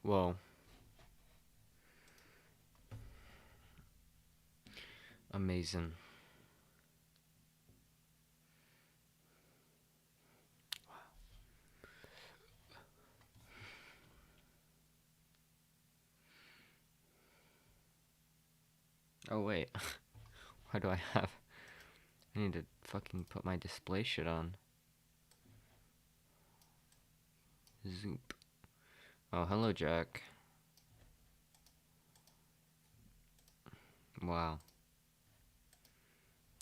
Whoa. Amazing. Oh, wait. Why do I have... I need to fucking put my display shit on. Zoop. Oh, hello, Jack. Wow.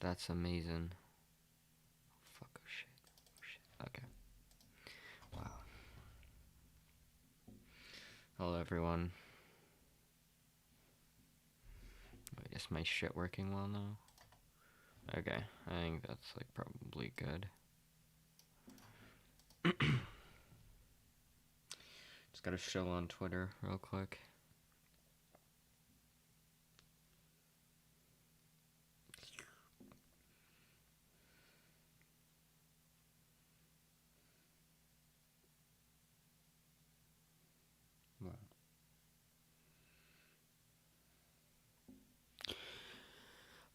That's amazing. Fuck, oh shit. Oh shit. Okay. Wow. Hello, everyone. Wait, is my shit working well now? Okay, I think that's like probably good. Just got a show on Twitter real quick. Wow.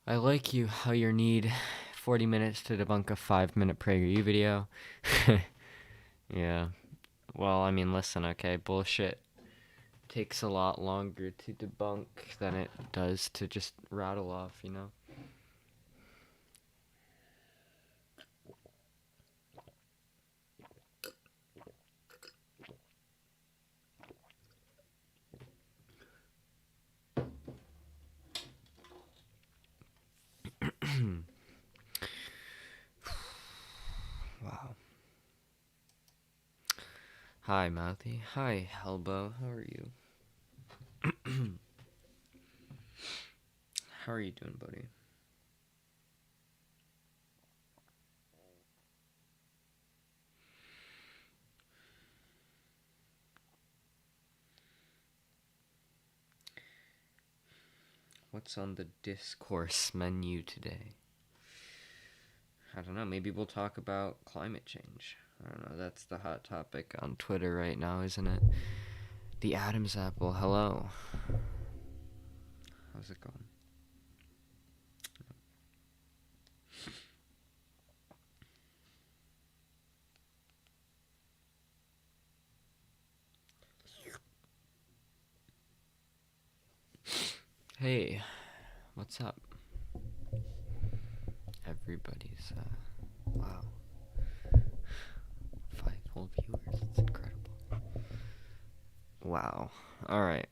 I like you how you need 40 minutes to debunk a 5-minute PragerU video. Yeah. Well, I mean, listen, okay, bullshit takes a lot longer to debunk than it does to just rattle off, you know? Wow. Hi, Mouthy. Hi, Elbow. How are you? How are you doing, buddy? What's on the discourse menu today? I don't know. Maybe we'll talk about climate change. I don't know. That's the hot topic on Twitter right now, isn't it? The Adam's apple. Hello. How's it going? Hey, what's up? Everybody's, wow. 5 whole viewers. It's incredible. Wow. Alright.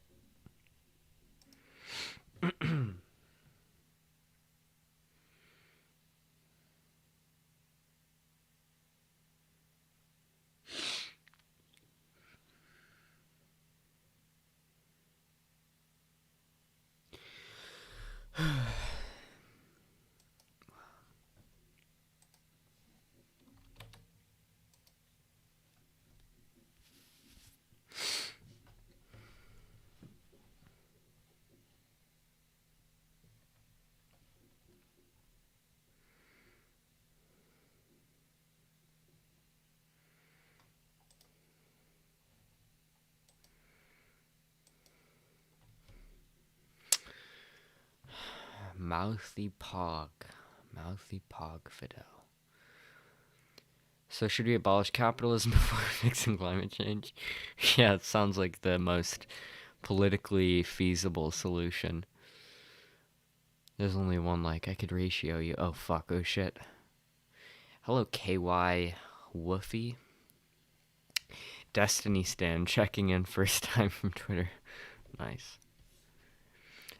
Mouthy Pog. Mouthy Pog Fidel. So should we abolish capitalism before fixing climate change? Yeah, it sounds like the most politically feasible solution. There's only one like. I could ratio you. Oh fuck, oh shit. Hello, KY Woofy. Destiny Stan checking in first time from Twitter. Nice.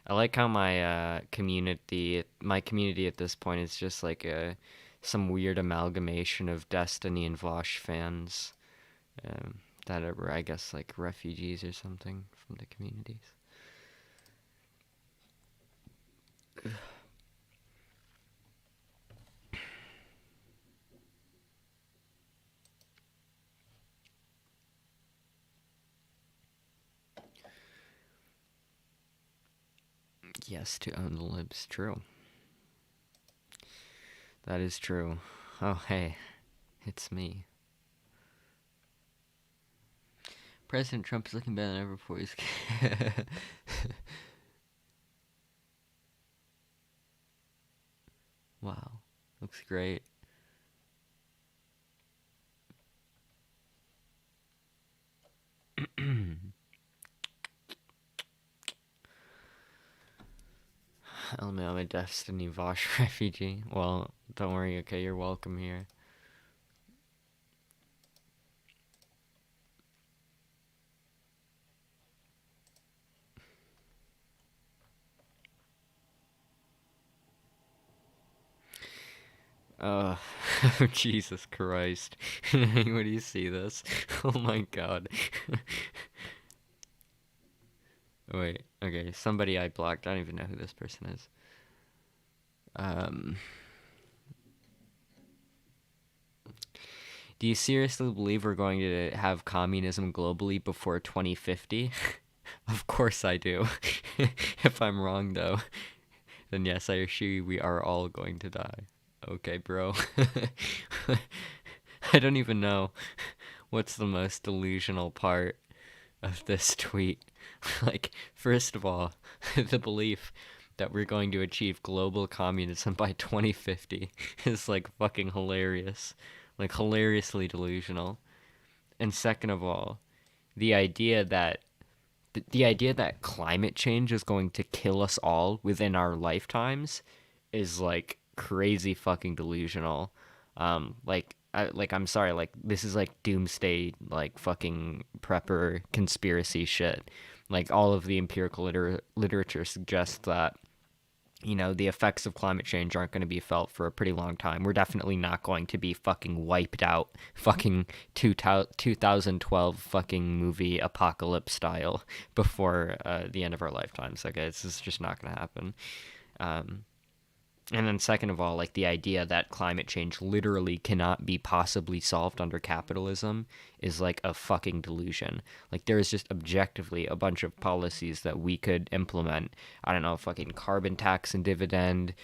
I like how my community at this point is just like some weird amalgamation of Destiny and Vosh fans that are, I guess, like refugees or something from the communities. Yes, to own the libs, true. That is true. Oh, hey, it's me. President Trump is looking better than ever before. He's wow, looks great. I'm a Destiny Vosh refugee. Well, don't worry, okay, you're welcome here. Uh, Jesus Christ. What do you see this? Oh my god. Wait, okay, somebody I blocked. I don't even know who this person is. Um, do you seriously believe we're going to have communism globally before 2050? Of course I do. If I'm wrong, though, then yes, I assure you we are all going to die. Okay, bro. I don't even know what's the most delusional part of this tweet. Like, first of all, the belief that we're going to achieve global communism by 2050 is like fucking hilarious. Like, hilariously delusional. And second of all, the idea that the idea that climate change is going to kill us all within our lifetimes is like crazy fucking delusional. I'm sorry, like this is like doomsday, like fucking prepper conspiracy shit. Like all of the empirical literature suggests that the effects of climate change aren't going to be felt for a pretty long time. We're definitely not going to be fucking wiped out, fucking 2012 fucking movie apocalypse style before the end of our lifetimes. Okay, this is just not going to happen. Um, and then second of all, like the idea that climate change literally cannot be possibly solved under capitalism is like a fucking delusion. Like there is just objectively a bunch of policies that we could implement. I don't know, fucking carbon tax and dividend,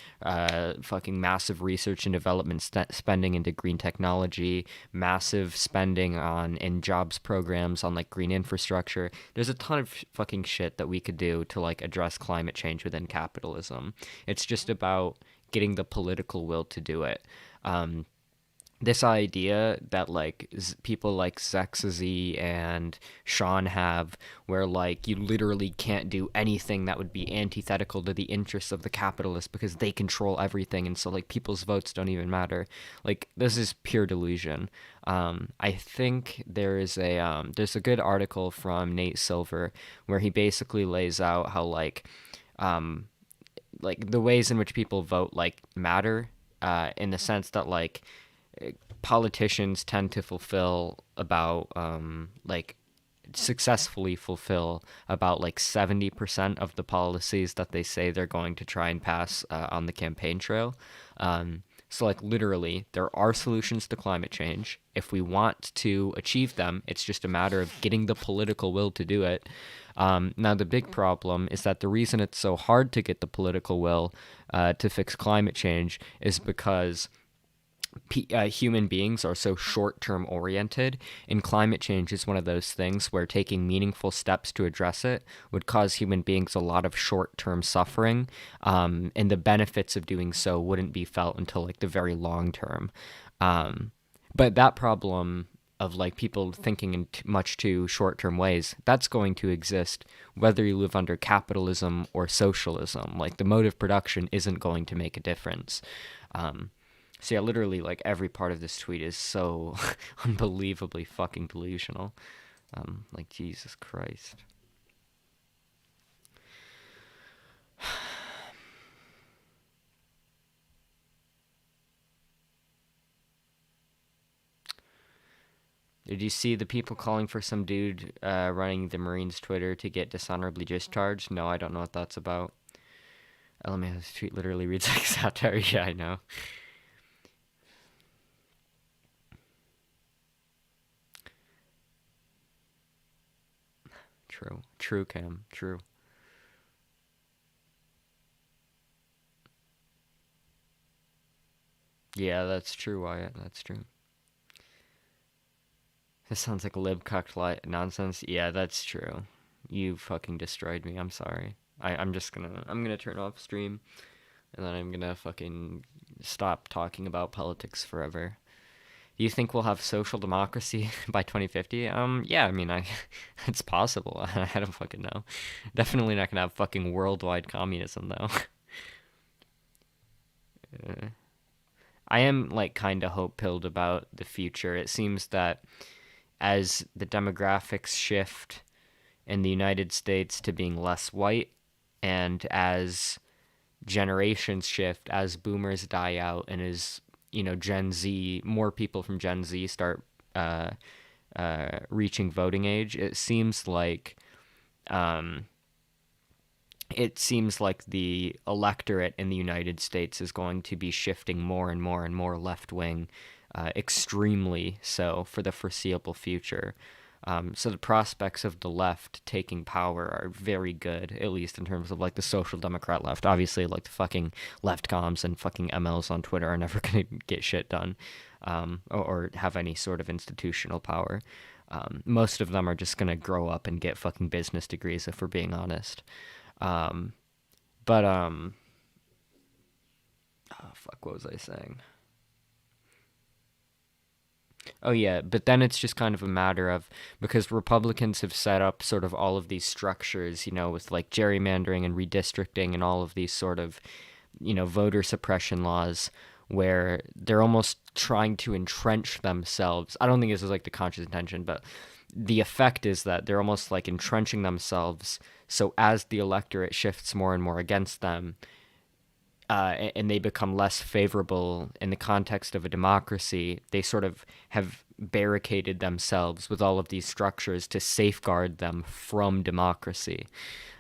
fucking massive research and development spending into green technology, massive spending on in jobs programs on like green infrastructure. There's a ton of fucking shit that we could do to like address climate change within capitalism. It's just about getting the political will to do it. This idea that like people like Zexazy and Sean have, where like you literally can't do anything that would be antithetical to the interests of the capitalists because they control everything, and so like people's votes don't even matter. Like this is pure delusion. I think there's a good article from Nate Silver where he basically lays out how like the ways in which people vote like matter in the sense that like politicians tend to fulfill about like successfully fulfill about like 70% of the policies that they say they're going to try and pass on the campaign trail. So like literally there are solutions to climate change. If we want to achieve them, it's just a matter of getting the political will to do it. Now the big problem is that the reason it's so hard to get the political will to fix climate change is because human beings are so short-term oriented, and climate change is one of those things where taking meaningful steps to address it would cause human beings a lot of short-term suffering, and the benefits of doing so wouldn't be felt until like the very long term. But that problem of like people thinking in much too short-term ways, that's going to exist whether you live under capitalism or socialism. Like the mode of production isn't going to make a difference. So yeah, literally, like every part of this tweet is so unbelievably fucking delusional. Like Jesus Christ. Did you see the people calling for some dude running the Marines' Twitter to get dishonorably discharged? No, I don't know what that's about. LMA's tweet literally reads like satire. Yeah, I know. True. True, Cam. True. Yeah, that's true, Wyatt. That's true. This sounds like libcuck nonsense. Yeah, that's true. You fucking destroyed me. I'm sorry. I'm gonna turn off stream and then I'm gonna fucking stop talking about politics forever. Do you think we'll have social democracy by 2050? Yeah, I mean, it's possible. I don't fucking know. Definitely not gonna have fucking worldwide communism though. Uh, I am like kind of hope-pilled about the future. It seems that as the demographics shift in the United States to being less white, and as generations shift, as boomers die out, and as Gen Z, more people from Gen Z start uh, reaching voting age, um, it seems like the electorate in the United States is going to be shifting more and more and more left wing, extremely so for the foreseeable future. So the prospects of the left taking power are very good, at least in terms of like the social democrat left. Obviously, like the fucking left comms and fucking MLs on Twitter are never gonna get shit done, or have any sort of institutional power. Most of them are just gonna grow up and get fucking business degrees, if we're being honest. Um, but oh, fuck, what was I saying? Oh yeah, but then it's just kind of a matter of, because Republicans have set up sort of all of these structures, with like gerrymandering and redistricting and all of these sort of, voter suppression laws where they're almost trying to entrench themselves. I don't think this is like the conscious intention, but the effect is that they're almost like entrenching themselves. So as the electorate shifts more and more against them, and they become less favorable in the context of a democracy, they sort of have barricaded themselves with all of these structures to safeguard them from democracy.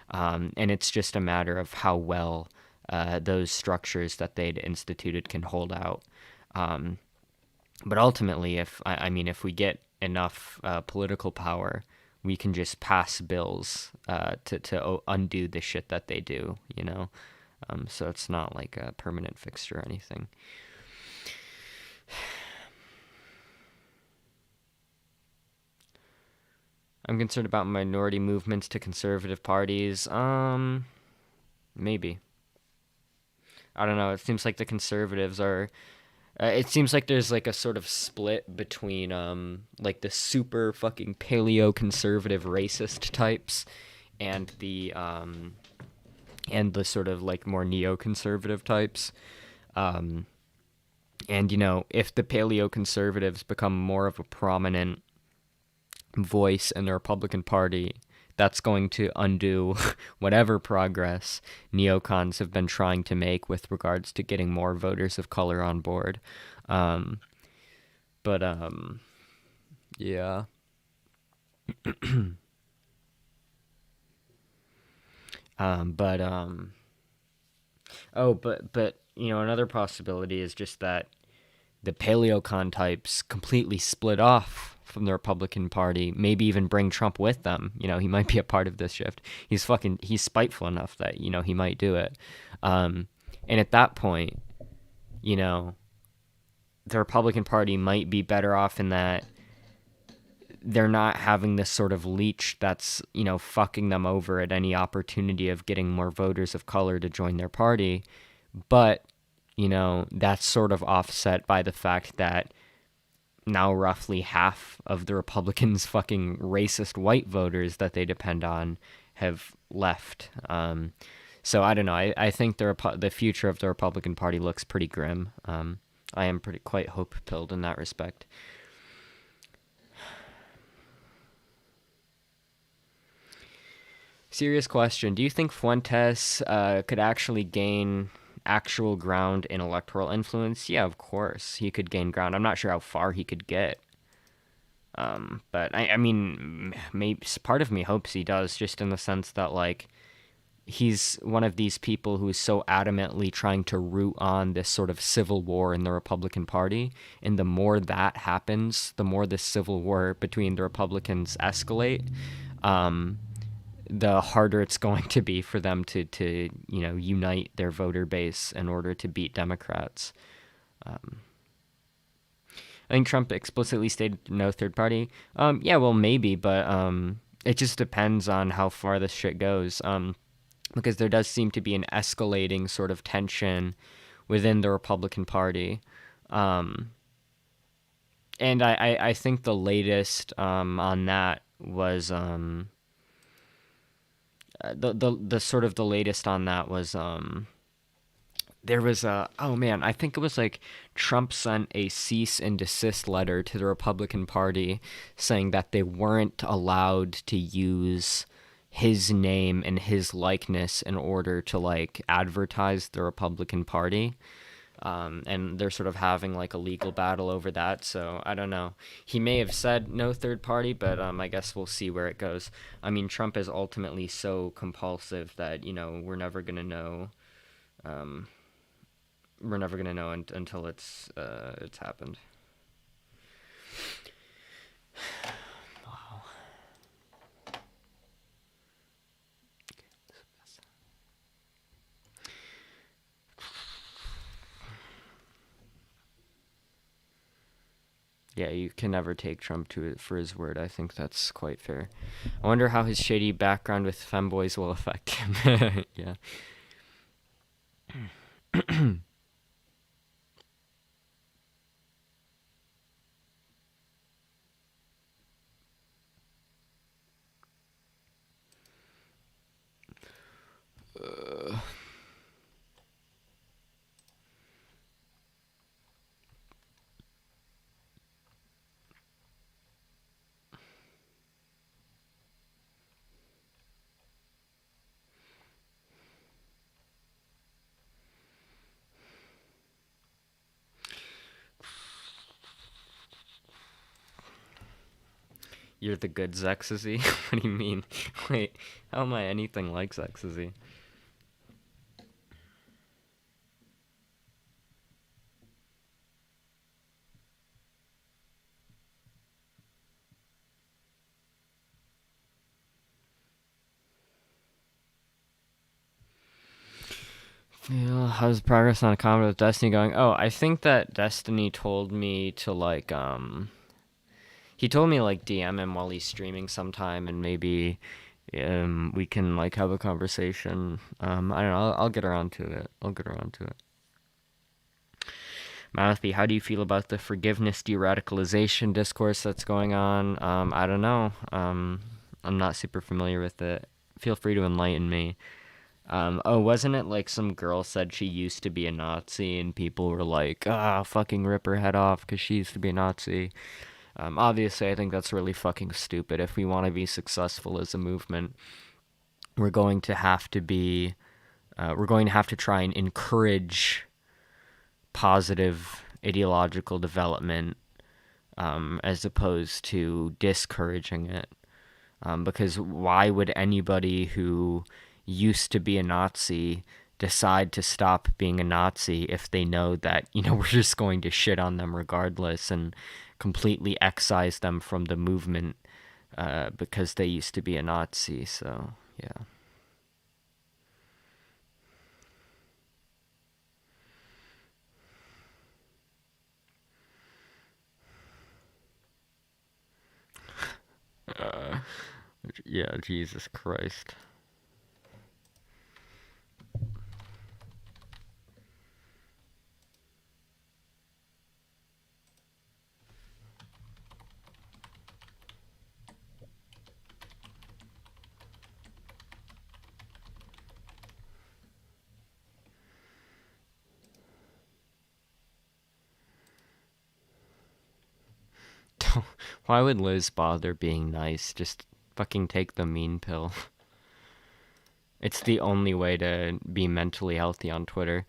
And it's just a matter of how well those structures that they'd instituted can hold out. Um, but ultimately, if we get enough political power, we can just pass bills to undo the shit that they do. So it's not like a permanent fixture or anything. I'm concerned about minority movements to conservative parties. Maybe. I don't know. It seems like the conservatives are. It seems like there's like a sort of split between like the super fucking paleo conservative racist types and the sort of like more neoconservative types. Um, and if the paleo conservatives become more of a prominent voice in the Republican Party, that's going to undo whatever progress neocons have been trying to make with regards to getting more voters of color on board. Um, but yeah. But oh, but another possibility is just that the paleocon types completely split off from the Republican Party, maybe even bring Trump with them. He might be a part of this shift. He's spiteful enough that, he might do it. And at that point, the Republican Party might be better off in that they're not having this sort of leech that's, fucking them over at any opportunity of getting more voters of color to join their party. But, that's sort of offset by the fact that now roughly half of the Republicans' fucking racist white voters that they depend on have left. So I don't know. I think the future of the Republican Party looks pretty grim. I am quite hope-filled in that respect. Serious question. Do you think Fuentes could actually gain actual ground in electoral influence? Yeah, of course. He could gain ground. I'm not sure how far he could get. But I mean, maybe part of me hopes he does, just in the sense that, like, he's one of these people who is so adamantly trying to root on this sort of civil war in the Republican Party. And the more that happens, the more this civil war between the Republicans escalate. The harder it's going to be for them to unite their voter base in order to beat Democrats. I think Trump explicitly stated no third party. Yeah, well, maybe, but it just depends on how far this shit goes. Because there does seem to be an escalating sort of tension within the Republican Party. Um, and I think the latest on that was the sort of the latest on that was there was a, oh man, I think it was like Trump sent a cease and desist letter to the Republican Party saying that they weren't allowed to use his name and his likeness in order to like advertise the Republican Party. And they're sort of having like a legal battle over that. So I don't know. He may have said no third party, but I guess we'll see where it goes. I mean, Trump is ultimately so compulsive that we're never gonna know. Um, we're never gonna know until it's happened. Yeah, you can never take Trump for his word. I think that's quite fair. I wonder how his shady background with femboys will affect him. Yeah. You're the good Zexazy? What do you mean? Wait, how am I anything like Zexazy? Yeah, how's progress on a comment with Destiny going? Oh, I think that Destiny told me to like he told me like DM him while he's streaming sometime, and maybe we can like have a conversation. I don't know. I'll get around to it. I'll get around to it. Mouthby, how do you feel about the forgiveness de-radicalization discourse that's going on? I don't know. I'm not super familiar with it. Feel free to enlighten me. Oh, wasn't it like some girl said she used to be a Nazi and people were like, fucking rip her head off because she used to be a Nazi? Obviously, I think that's really fucking stupid. If we want to be successful as a movement, we're going to have to be, we're going to have to try and encourage positive ideological development as opposed to discouraging it. Because why would anybody who used to be a Nazi decide to stop being a Nazi if they know that, we're just going to shit on them regardless and completely excise them from the movement because they used to be a Nazi? So, yeah. Yeah, Jesus Christ. Why would Liz bother being nice? Just fucking take the mean pill. It's the only way to be mentally healthy on Twitter.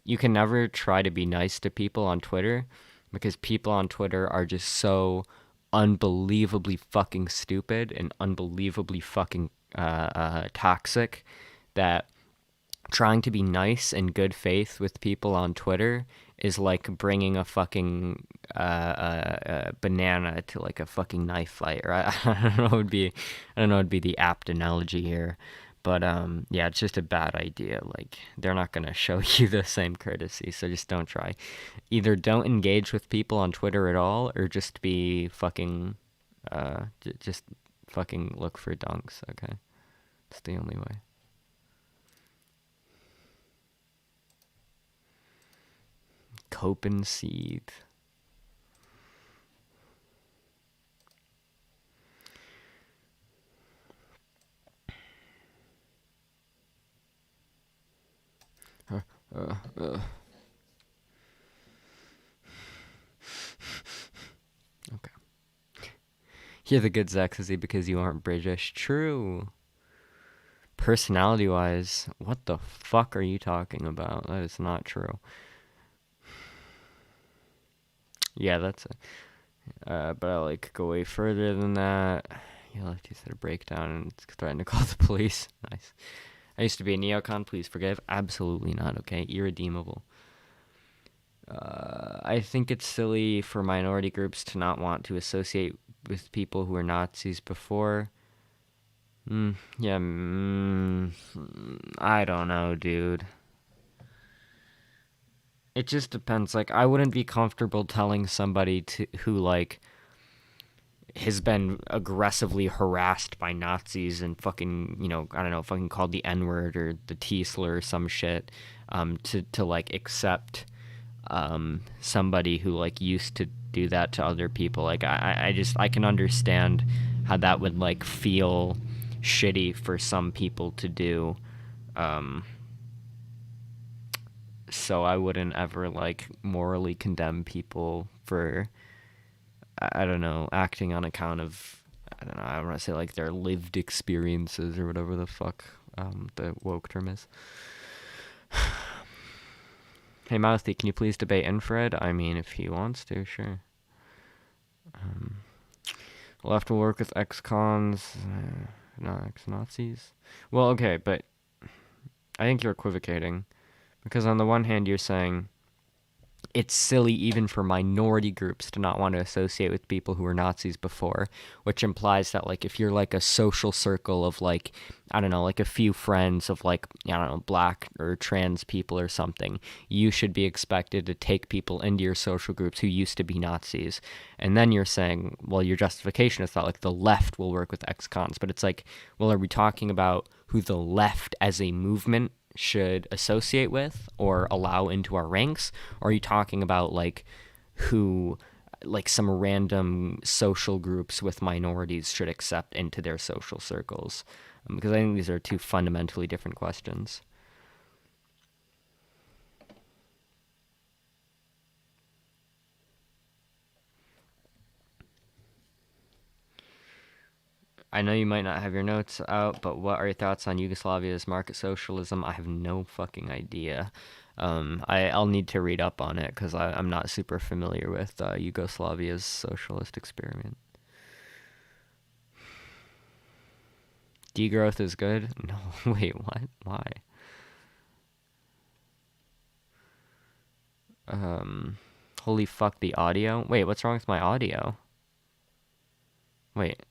You can never try to be nice to people on Twitter because people on Twitter are just so unbelievably fucking stupid and unbelievably fucking toxic that trying to be nice and good faith with people on Twitter is like bringing a fucking banana to like a fucking knife fight. Right? I don't know. I don't know. Would be the apt analogy here, But yeah, it's just a bad idea. Like they're not gonna show you the same courtesy, so just don't try. Either don't engage with people on Twitter at all, or just be fucking, just fucking look for dunks. Okay, it's the only way. Copen seed. Okay. You're the good Zexy because you aren't British. True. Personality-wise, what the fuck are you talking about? That is not true. Yeah, that's it. But I like go way further than that. You like to set a breakdown and threaten to call the police. Nice. I used to be a neocon. Please forgive. Absolutely not. Okay, irredeemable. I think it's silly for minority groups to not want to associate with people who were Nazis before. Yeah, I don't know, dude. It just depends. Like, I wouldn't be comfortable telling somebody who, like, has been aggressively harassed by Nazis and fucking, I don't know, fucking called the N-word or the T-slur or some shit, to like, accept, somebody who, like, used to do that to other people. Like, I can understand how that would, like, feel shitty for some people to do. So I wouldn't ever, like, morally condemn people for, I don't know, acting on account of, I don't know, I want to say, like, their lived experiences or whatever the fuck the woke term is. Hey, Mouthy, can you please debate Infrared? I mean, if he wants to, sure. We'll have to work with ex-cons, not ex-Nazis. Well, okay, but I think you're equivocating. Because on the one hand, you're saying it's silly even for minority groups to not want to associate with people who were Nazis before, which implies that, like, if you're, like, a social circle of, like, I don't know, like, a few friends of, like, I don't know, black or trans people or something, you should be expected to take people into your social groups who used to be Nazis. And then you're saying, well, your justification is that, like, the left will work with ex-cons. But it's like, well, are we talking about who the left as a movement should associate with or allow into our ranks? Or are you talking about, like, who, like, some random social groups with minorities should accept into their social circles? Because I think these are two fundamentally different questions. I know you might not have your notes out, but what are your thoughts on Yugoslavia's market socialism? I have no fucking idea. I'll need to read up on it because I'm not super familiar with Yugoslavia's socialist experiment. Degrowth is good? No, wait, what? Why? Holy fuck, the audio? Wait, what's wrong with my audio? Wait.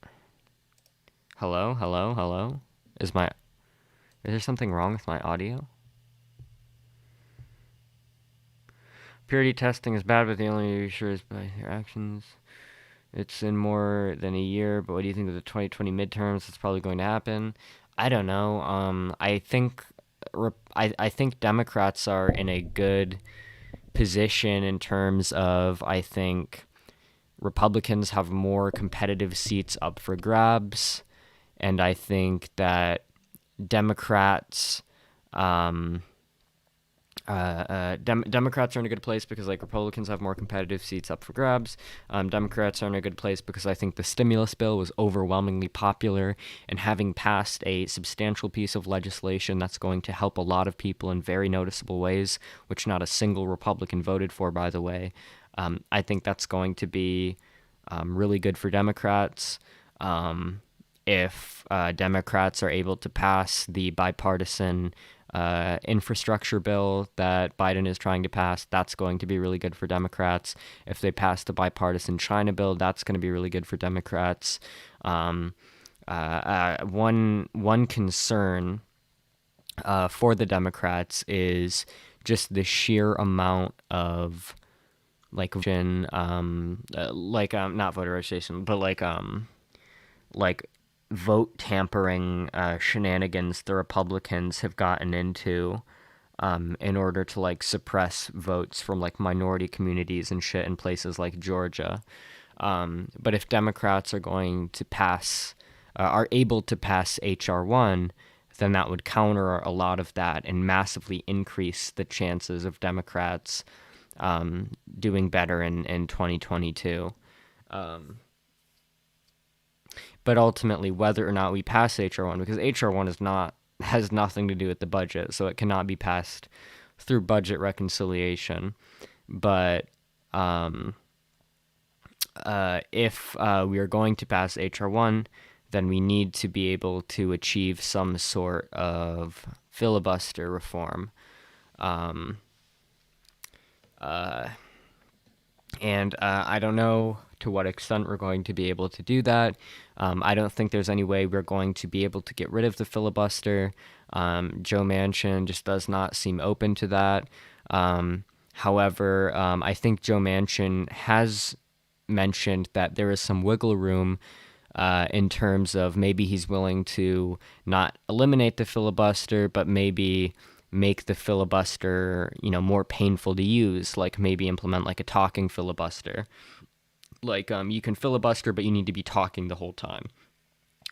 Hello? Hello? Hello? Is there something wrong with my audio? Purity testing is bad, but the only sure is by your actions. It's in more than a year, but what do you think of the 2020 midterms? It's probably going to happen. I don't know. I think I think Democrats are in a good position in terms of, I think Republicans have more competitive seats up for grabs, and I think that Democrats Democrats are in a good place because, like, Republicans have more competitive seats up for grabs. Democrats are in a good place because I think the stimulus bill was overwhelmingly popular, and having passed a substantial piece of legislation that's going to help a lot of people in very noticeable ways, which not a single Republican voted for, by the way. I think that's going to be really good for Democrats. If Democrats are able to pass the bipartisan infrastructure bill that Biden is trying to pass, that's going to be really good for Democrats. If they pass the bipartisan China bill, that's going to be really good for Democrats. one concern for the Democrats is just the sheer amount of like not voter registration, but like vote tampering shenanigans the Republicans have gotten into in order to like suppress votes from like minority communities and shit in places like Georgia. But if Democrats are going to are able to pass HR1, then that would counter a lot of that and massively increase the chances of Democrats doing better in 2022. But ultimately, whether or not we pass HR1, because HR1 has nothing to do with the budget, so it cannot be passed through budget reconciliation. But if we are going to pass HR1, then we need to be able to achieve some sort of filibuster reform. And I don't know to what extent we're going to be able to do that. I don't think there's any way we're going to be able to get rid of the filibuster. Joe Manchin just does not seem open to that. However, I think Joe Manchin has mentioned that there is some wiggle room in terms of maybe he's willing to not eliminate the filibuster, but maybe make the filibuster, more painful to use, like maybe implement like a talking filibuster. Like you can filibuster, but you need to be talking the whole time,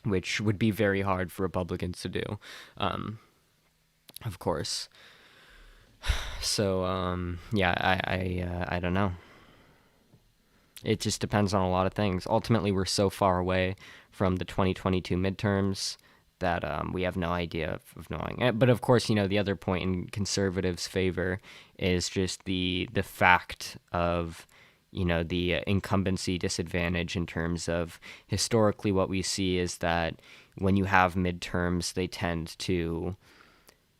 which would be very hard for Republicans to do, of course. So yeah, I don't know. It just depends on a lot of things. Ultimately, we're so far away from the 2022 midterms that we have no idea of knowing. But of course, the other point in conservatives' favor is just the fact of the incumbency disadvantage in terms of historically what we see is that when you have midterms, they tend to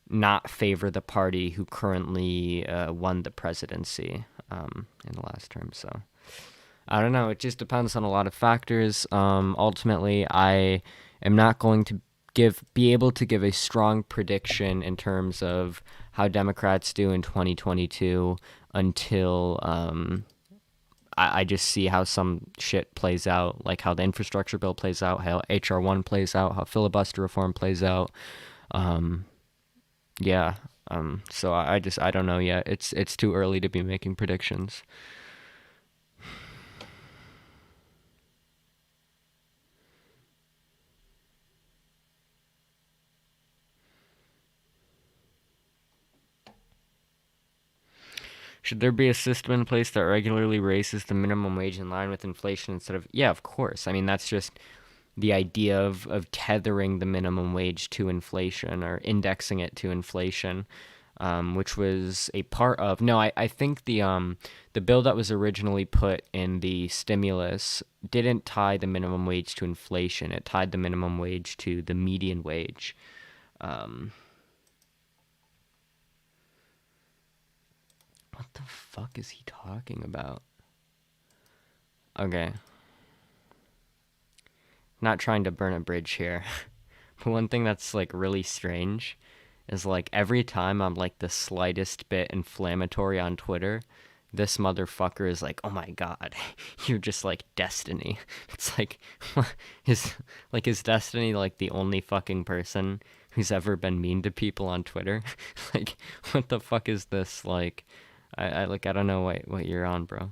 not favor the party who currently won the presidency in the last term. So I don't know. It just depends on a lot of factors. Ultimately, I am not going to be able to give a strong prediction in terms of how Democrats do in 2022 until I just see how some shit plays out, like how the infrastructure bill plays out, how HR1 plays out, how filibuster reform plays out. Yeah. So I don't know yet. It's too early to be making predictions. Should there be a system in place that regularly raises the minimum wage in line with inflation instead of... Yeah, of course. I mean, that's just the idea of tethering the minimum wage to inflation or indexing it to inflation, which was a part of... No, I think the bill that was originally put in the stimulus didn't tie the minimum wage to inflation. It tied the minimum wage to the median wage. What the fuck is he talking about? Okay. Not trying to burn a bridge here. But one thing that's like really strange is like every time I'm like the slightest bit inflammatory on Twitter, this motherfucker is like, "Oh my god, you're just like Destiny." It's like is Destiny like the only fucking person who's ever been mean to people on Twitter? Like what the fuck is this like? I don't know what you're on, bro.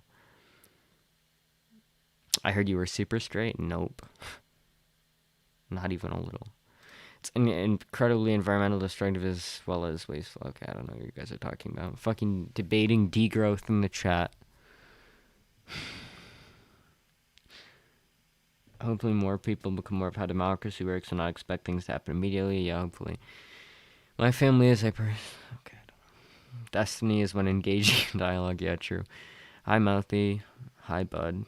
I heard you were super straight. Nope. Not even a little. It's incredibly environmental destructive as well as wasteful. Okay, I don't know what you guys are talking about. Fucking debating degrowth in the chat. Hopefully more people become more of how democracy works and not expect things to happen immediately. Yeah, hopefully. My family is okay, Destiny is when engaging in dialogue. Yeah, true. Hi, Mouthy. Hi, Bud.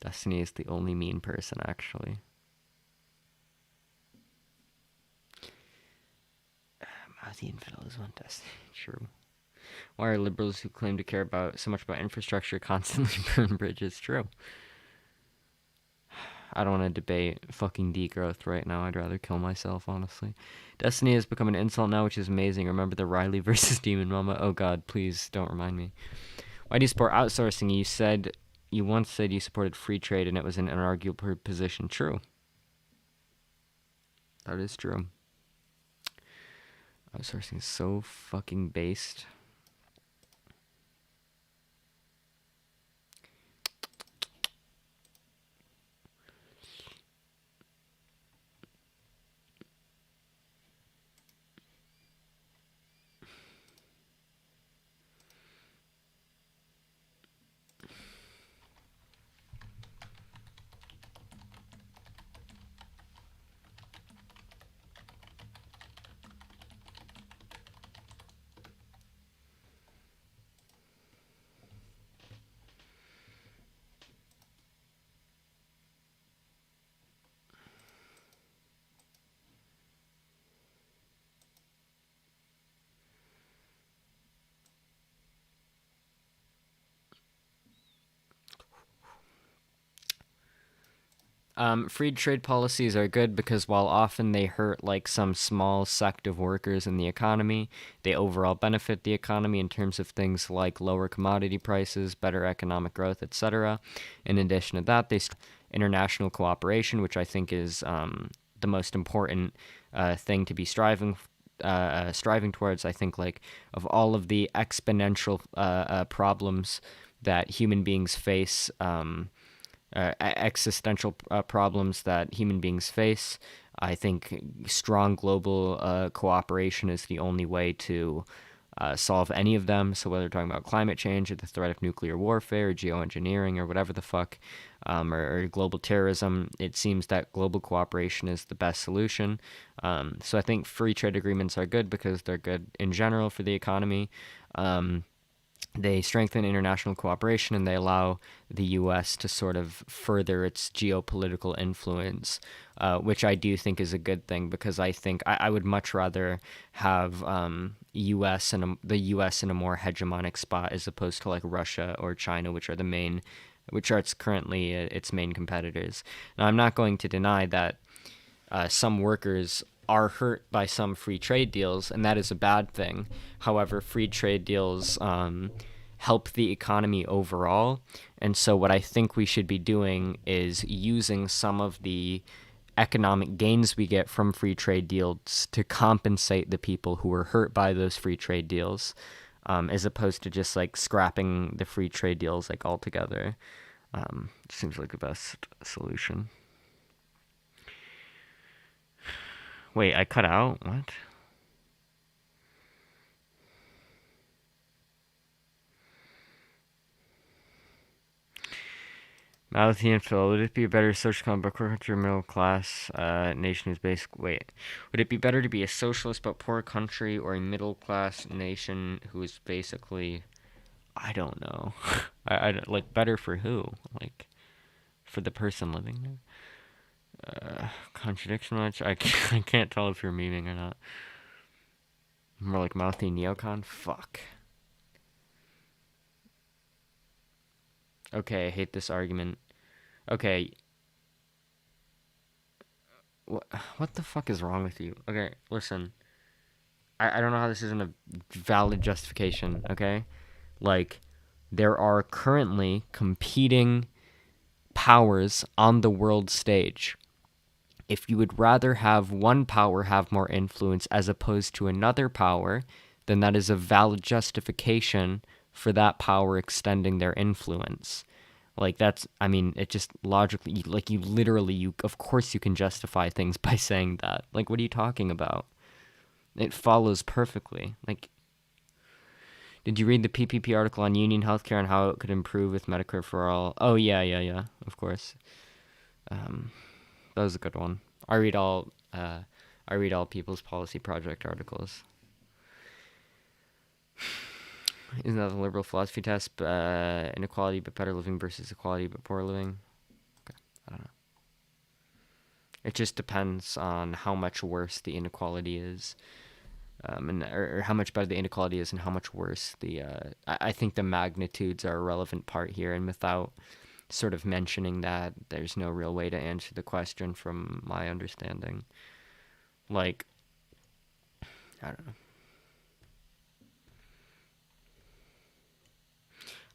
Destiny is the only mean person, actually. Mouthy Infidel is one Destiny. True. Why are liberals who claim to care so much about infrastructure constantly burn bridges? True. I don't want to debate fucking degrowth right now. I'd rather kill myself, honestly. Destiny has become an insult now, which is amazing. Remember the Riley versus Demon Mama? Oh god, please don't remind me. Why do you support outsourcing? You once said you supported free trade and it was an inarguable position. True. That is true. Outsourcing is so fucking based. Free trade policies are good because while often they hurt like some small sect of workers in the economy, they overall benefit the economy in terms of things like lower commodity prices, better economic growth, etc. In addition to that, international cooperation, which I think is the most important thing to be striving towards. I think like of all of the exponential problems that human beings face. Existential problems that human beings face. I think strong global cooperation is the only way to solve any of them. So whether we're talking about climate change or the threat of nuclear warfare or geoengineering or whatever the fuck, or global terrorism, it seems that global cooperation is the best solution. So I think free trade agreements are good because they're good in general for the economy. They strengthen international cooperation and they allow the U.S. to sort of further its geopolitical influence, which I do think is a good thing because I think I would much rather have U.S. and the U.S. in a more hegemonic spot as opposed to like Russia or China, which are its currently its main competitors. Now, I'm not going to deny that some workers are hurt by some free trade deals, and that is a bad thing. However, free trade deals help the economy overall. And so, what I think we should be doing is using some of the economic gains we get from free trade deals to compensate the people who were hurt by those free trade deals, as opposed to just like scrapping the free trade deals like altogether. Seems like the best solution. Wait, I cut out? What? Malathi and Phil, would it be a better social economic but poor country or middle class nation who's basic? Wait, would it be better to be a socialist but poor country or a middle class nation who is basically, I don't know, I like better for who? Like for the person living there? Contradiction much? I can't tell if you're memeing or not. More like mouthy neocon? Fuck. Okay, I hate this argument. Okay. What the fuck is wrong with you? Okay, listen. I don't know how this isn't a valid justification, okay? Like, there are currently competing powers on the world stage. If you would rather have one power have more influence as opposed to another power, then that is a valid justification for that power extending their influence. Like that's, I mean, it just logically, like you literally, of course you can justify things by saying that. Like, what are you talking about? It follows perfectly. Like, did you read the PPP article on union healthcare and how it could improve with Medicare for all? Oh yeah, of course. That was a good one. I read all People's Policy Project articles. Isn't that the liberal philosophy test? Inequality but better living versus equality but poor living. Okay, I don't know. It just depends on how much worse the inequality is, or how much better the inequality is, and how much worse the. I think the magnitudes are a relevant part here, and without sort of mentioning that there's no real way to answer the question from my understanding. Like, I don't know.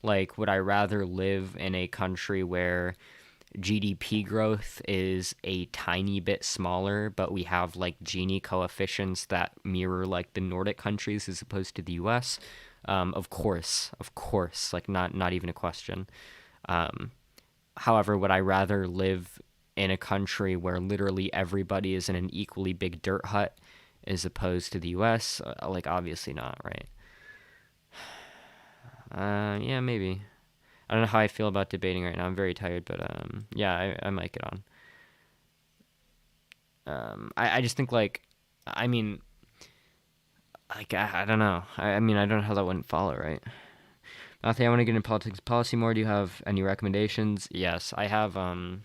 Like, would I rather live in a country where GDP growth is a tiny bit smaller, but we have like Gini coefficients that mirror like the Nordic countries as opposed to the US? Of course, like not even a question. However, would I rather live in a country where literally everybody is in an equally big dirt hut as opposed to the US? Like, obviously not, right? Yeah, maybe. I don't know how I feel about debating right now. I'm very tired, but yeah, I might get on. I just think like, I mean, like I don't know. I mean, I don't know how that wouldn't follow, right? Matthew, I want to get into politics policy more. Do you have any recommendations? Yes, I have. Uh,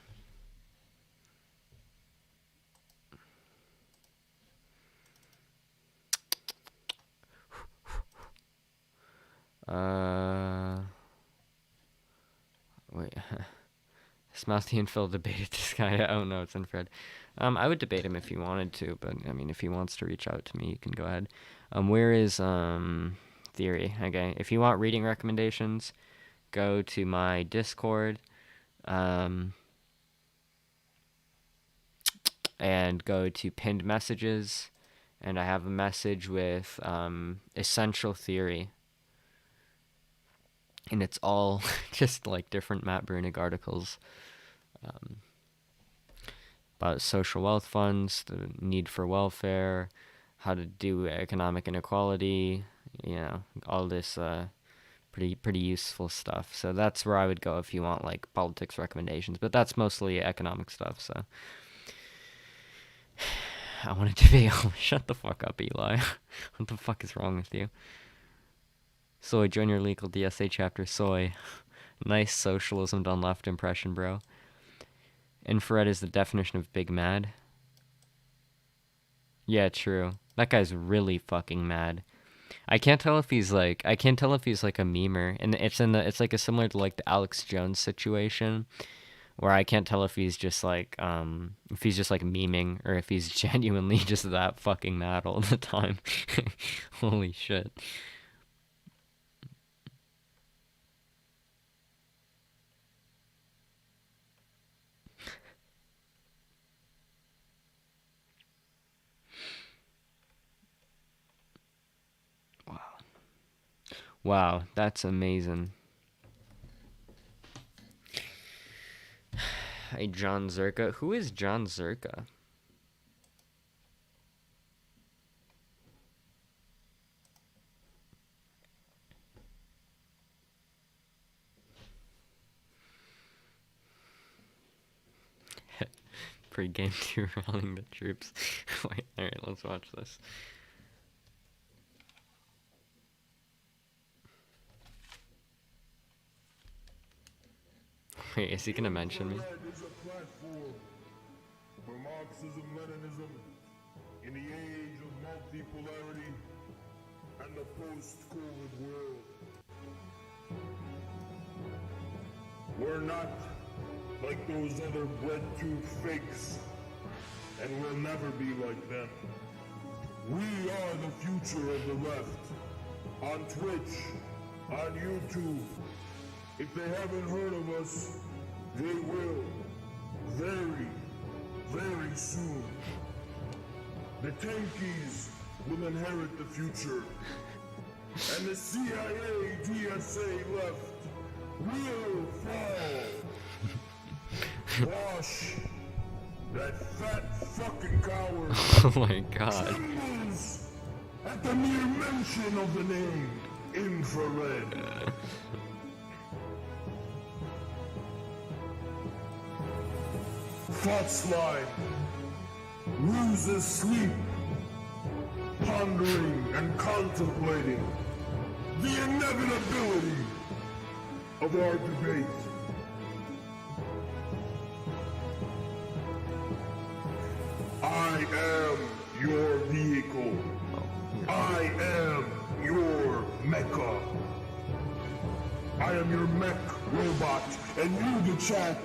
Wait. Smouthy and Phil debated this guy. Oh no, it's unfair. I would debate him if he wanted to, but I mean, if he wants to reach out to me, you can go ahead. Where is Theory? Okay, if you want reading recommendations, go to my Discord, and go to pinned messages, and I have a message with Essential Theory, and it's all just like different Matt Brunig articles. About social wealth funds, the need for welfare, how to do economic inequality, all this pretty useful stuff. So that's where I would go if you want like politics recommendations, but that's mostly economic stuff. So I wanted to be shut the fuck up, Eli. What the fuck is wrong with you? Soy, join your legal DSA chapter. Soy. Nice socialism done left impression, bro. Infrared is the definition of big mad. Yeah, true. That guy's really fucking mad. I can't tell if he's like a memer, and it's like a similar to like the Alex Jones situation, where I can't tell if he's just like memeing or if he's genuinely just that fucking mad all the time. Holy shit. Wow, that's amazing. Hey, John Zerka. Who is John Zerka? Pre-game 2 rallying the troops. Wait, alright, let's watch this. Wait, is he gonna mention me? For Marxism, Leninism, in the age of multipolarity and the post-COVID world. We're not like those other bread-tooth fakes, and we'll never be like them. We are the future of the left. On Twitch, on YouTube. If they haven't heard of us, they will. Very, very soon. The Tankies will inherit the future. And the CIA, DSA left will fall. Wash that fat fucking coward. Oh my god. Trembles at the mere mention of the name Infrared. Thoughts lie, loses sleep, pondering and contemplating the inevitability of our debate. I am your vehicle. I am your Mecca. I am your mech robot, and you, the chat,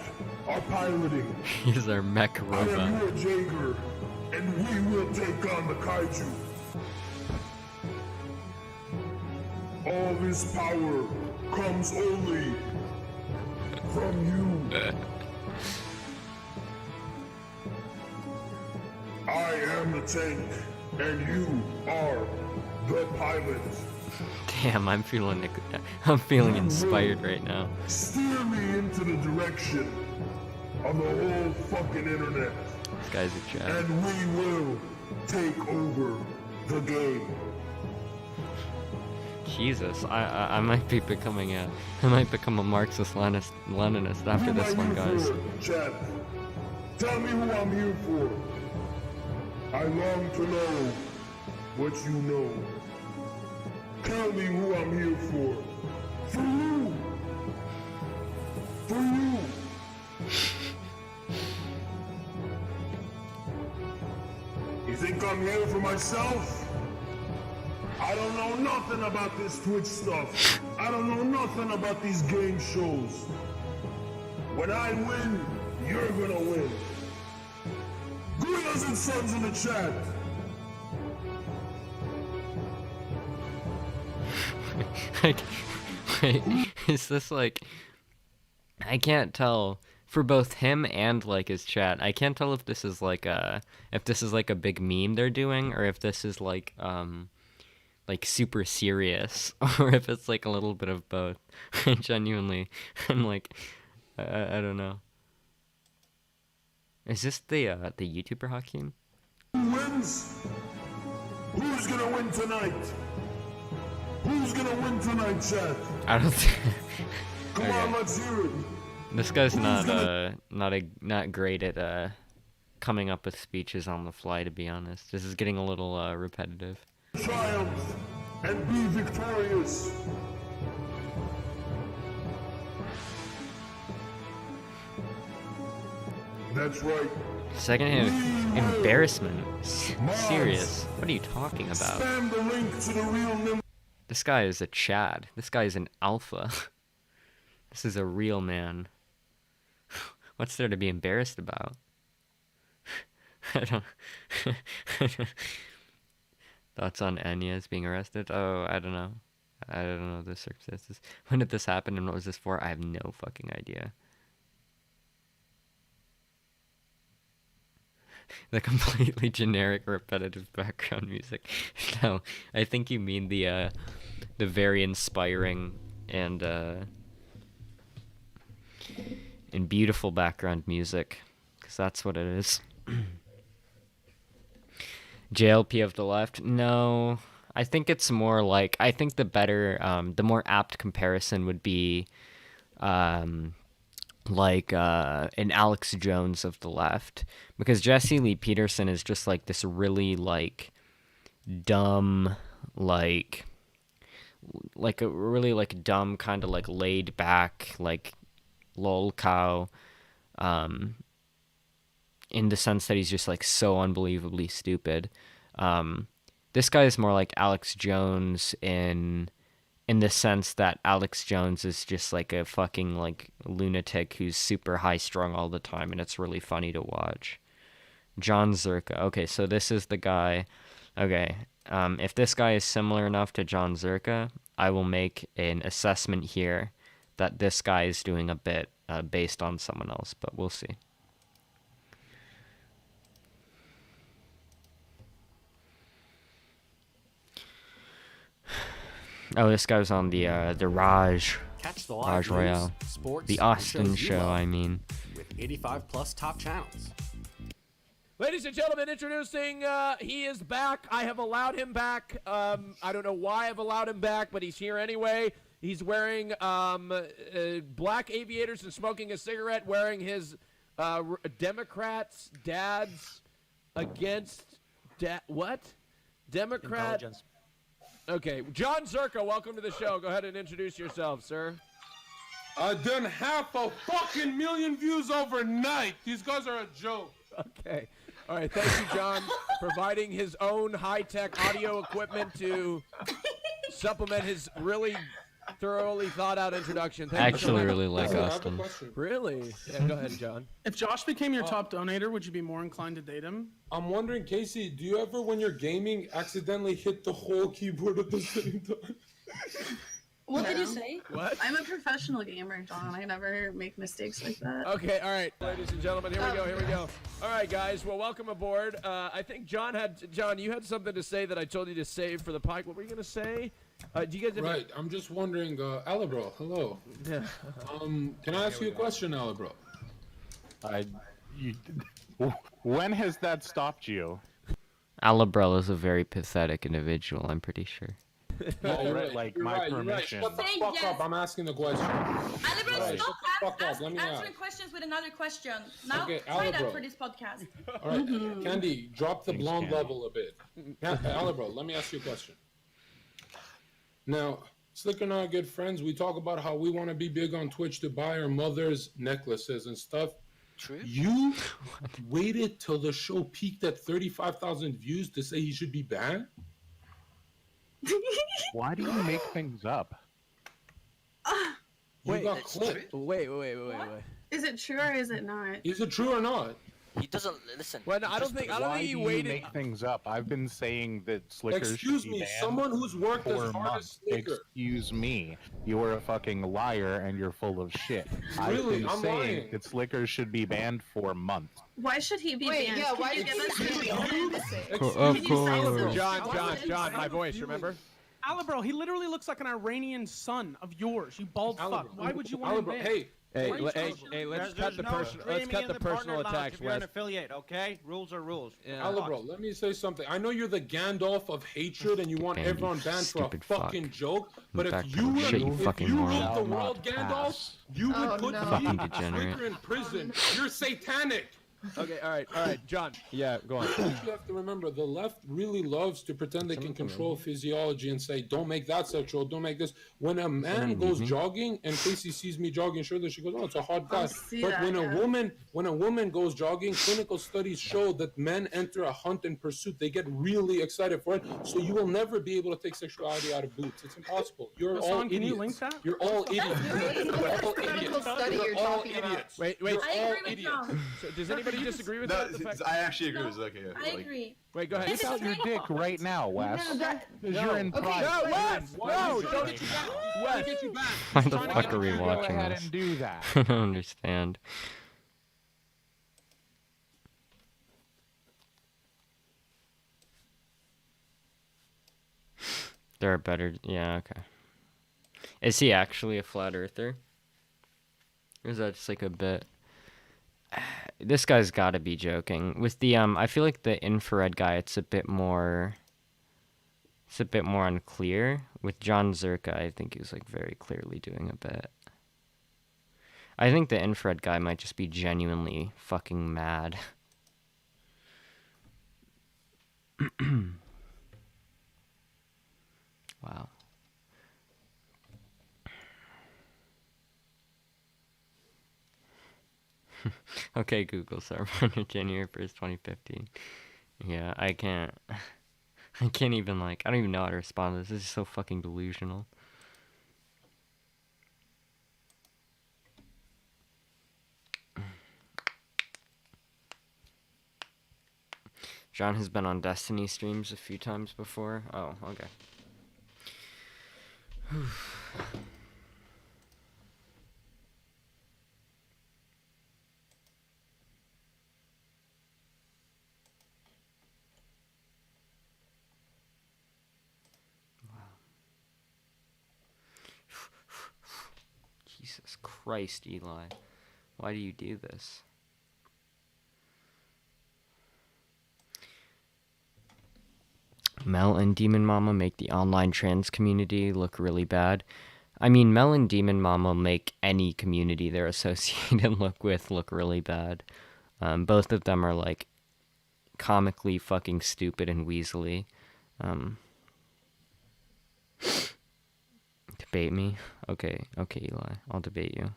are piloting. He's our mech I am robot. your Jaeger, and we will take on the kaiju. All this power comes only from you. I am the tank, and you are the pilot. Damn, I'm feeling inspired right now. Steer me into the direction of the whole fucking internet, This guy's a chat. and we will take over the game. Jesus, I might be becoming I might become a Marxist-Leninist after Who this am I one, here guys. for, chat? Tell me who I'm here for. I long to know what you know. Tell me who I'm here for. For you. For you. You think I'm here for myself? I don't know nothing about this Twitch stuff. I don't know nothing about these game shows. When I win, you're gonna win. Greetings and sons in the chat. Like, wait, is this like... I can't tell for both him and like his chat. I can't tell if this is like a big meme they're doing, or if this is like super serious, or if it's like a little bit of both. Genuinely, I'm like, I don't know. Is this the YouTuber Hakeem? Who wins? Who's gonna win tonight? Who's gonna win tonight, chat? I don't think. Come on, let's hear it. This guy's not great at coming up with speeches on the fly, to be honest. This is getting a little repetitive. Triumph and be victorious. That's right. Secondhand embarrassment. Serious. What are you talking about? Spam the link to the real Nim. This guy is a Chad. This guy is an alpha. This is a real man. What's there to be embarrassed about? I don't... Thoughts on Enyas being arrested? Oh, I don't know. I don't know the circumstances. When did this happen and what was this for? I have no fucking idea. The completely generic, repetitive background music. No, I think you mean the very inspiring and beautiful background music, because that's what it is. JLP of the left? No, I think it's more like, I think the better, the more apt comparison would be, like an Alex Jones of the left, because Jesse Lee Peterson is just like this really like dumb, like a really like dumb kind of like laid back like lol cow, in the sense that he's just like so unbelievably stupid. This guy is more like Alex Jones in the sense that Alex Jones is just like a fucking like lunatic who's super high strung all the time, and it's really funny to watch. John Zerka. Okay, so this is the guy. Okay, if this guy is similar enough to John Zerka, I will make an assessment here that this guy is doing a bit based on someone else, but we'll see. Oh, this guy was on the Raj. Catch the Raj live Royale. news, sports, The and Austin shows you show, love I mean. with 85 plus top channels. Ladies and gentlemen, introducing, he is back. I have allowed him back. I don't know why I've allowed him back, but he's here anyway. He's wearing black aviators and smoking a cigarette, wearing his Democrats' dads against what? Democrat. Intelligence. Okay, John Zerka, welcome to the show. Go ahead and introduce yourself, sir. I done 500,000 million views overnight. These guys are a joke. Okay. All right, thank you, John, providing his own high-tech audio equipment to supplement his really thoroughly thought out introduction. I Thank you so actually much. really like I have a Austin. question. Really? Yeah, go ahead, John. If Josh became your top donator, would you be more inclined to date him? I'm wondering, Casey, do you ever, when you're gaming, accidentally hit the whole keyboard at the same time? What did you say? What? I'm a professional gamer, John. I never make mistakes like that. Okay, all right, ladies and gentlemen, here we go. All right, guys, well, welcome aboard. I think John, you had something to say that I told you to save for the pike. What were you going to say? Do you guys have Right, I'm just wondering, Alabro, hello. Can I ask you a question, Alabro? When has that stopped you? Alabrell is a very pathetic individual, I'm pretty sure. No, you're right, like, you're my right, you're right. permission. Shut the Say fuck yes. up, I'm asking the question. Alibro, Alright, stop shut the fuck up, let me answering ask. questions with another question. Now, Okay, try that Alibro. for this podcast. Alright, Candy, drop the Thanks, blonde Candy. level a bit. Alabro, let me ask you a question. Now, Slick and I are good friends. We talk about how we want to be big on Twitch to buy our mother's necklaces and stuff. True. You waited till the show peaked at 35,000 views to say he should be banned? Why do you make things up? You Wait, got it's clipped. Wait. Is it true or is it not? Is it true or not? He doesn't listen. Well, no, I don't Just- think Why he do waited. you make things up? I've been saying that Slickers Excuse should be me, banned someone who's worked for as hard as months. Slicker. Excuse me. You're a fucking liar and you're full of shit. I've Really? been I'm saying lying. that Slickers should be banned for months. Why should he be Wait, banned? yeah, Can why you did give you us say the that? reason? Of Can you say course. so? John, my voice, remember? Alibro, he literally looks like an Iranian son of yours. You bald fuck. Alabro, Why would you want him Alabro, banned? hey, Hey, Why are you let's so- cut the personal attacks, If you're an Wes. affiliate, okay? Rules are rules. Yeah. Alabro, let me say something. I know you're the Gandalf of hatred and you want Andy, everyone banned for a stupid fuck. fucking joke, but Back if to you the were, shit, you if fucking you moron. ruled the Shall world, not Gandalf, pass. you would Oh, put no. me Fucking degenerate. Slicker in prison. You're satanic. Okay, all right, John. Yeah, go on. You have to remember, the left really loves to pretend they can control physiology and say, don't make that sexual, don't make this. When a man goes jogging, and Casey sees me jogging shirtless, she goes, oh, it's a hot guy. see But that, when yeah. when a woman goes jogging, clinical studies show that men enter a hunt and pursuit. They get really excited for it. So you will never be able to take sexuality out of boots. It's impossible. You're all Hassan, can idiots. you link that? You're all idiots. What You're all clinical idiots. study You're you're all talking about? idiots. Wait. You're I all agree with idiots. John. So, does anybody disagree with No, that? The fact- I actually agree with Zucker. Yeah, I agree. Wait, go ahead. This Take is out your dick right now, Wes. No, that- Because you're in No. Okay, private. No, Wes! No, Trying don't to get you back. Wes. Trying to get you back. Why the Trying to fuck get are we you back. Go watching ahead this? and do that. I don't understand. There are better. Yeah, okay. Is he actually a flat earther? Or is that just like a bit? This guy's got to be joking. With the I feel like the infrared guy, it's a bit more. It's a bit more unclear. With John Zerka, I think he's like very clearly doing a bit. I think the infrared guy might just be genuinely fucking mad. Wow. Okay, Google, Starborn, January 1st, 2015. Yeah, I can't. I can't even, like, I don't even know how to respond to this. This is so fucking delusional. John has been on Destiny streams a few times before. Oh, okay. Jesus Christ, Eli. Why do you do this? Mel and Demon Mama make the online trans community look really bad. I mean, Mel and Demon Mama make any community they're associated look really bad. Both of them are like comically fucking stupid and weaselly. Debate me? Okay, Eli. I'll debate you.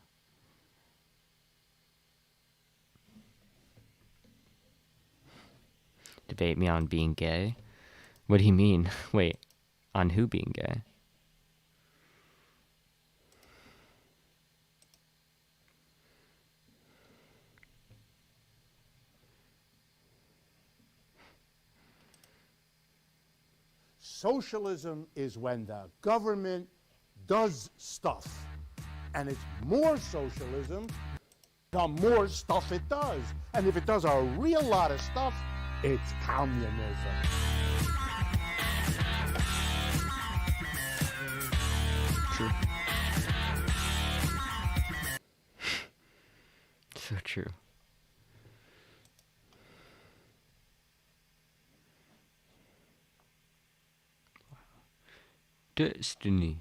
Debate me on being gay? What do you mean? Wait, on who being gay? Socialism is when the government does stuff. And it's more socialism the more stuff it does. And if it does a real lot of stuff, it's communism. True. So true. Destiny.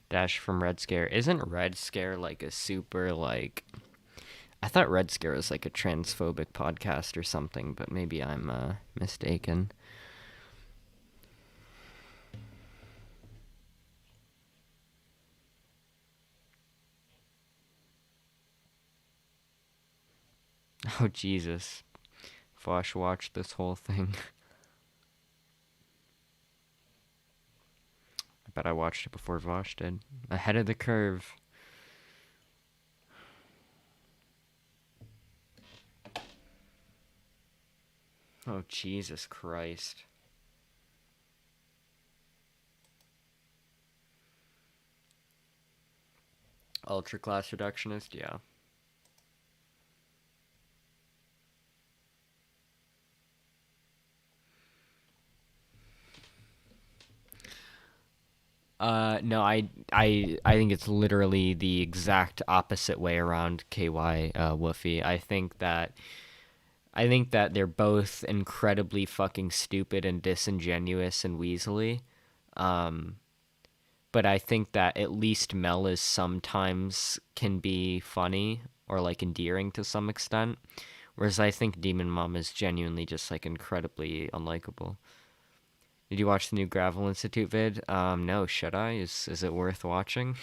Dash from Red Scare. Isn't Red Scare like a super like... I thought Red Scare was like a transphobic podcast or something, but maybe I'm mistaken. Oh, Jesus. Vosh watched this whole thing. I bet I watched it before Vosh did. Ahead of the curve. Oh, Jesus Christ. Ultra class reductionist, yeah. No, I think it's literally the exact opposite way around KY Woofy. I think that they're both incredibly fucking stupid and disingenuous and weaselly. But I think that at least Mel is sometimes can be funny or like endearing to some extent. Whereas I think Demon Mom is genuinely just like incredibly unlikable. Did you watch the new Gravel Institute vid? No, should I? Is it worth watching?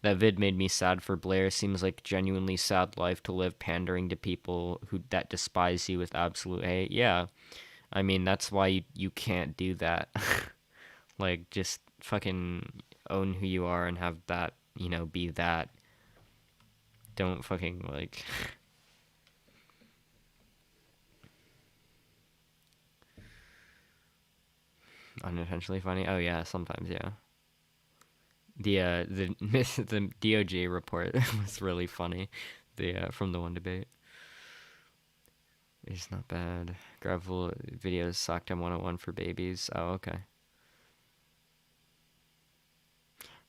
That vid made me sad for Blair. Seems like genuinely sad life to live, pandering to people that despise you with absolute hate. Yeah. I mean, that's why you can't do that. Like, just fucking own who you are and have that, be that. Don't fucking, like... Unintentionally funny? Oh yeah, sometimes, yeah. The DOJ report was really funny. From the one debate. It's not bad. Gravel videos sucked. I'm 101 for babies. Oh, okay.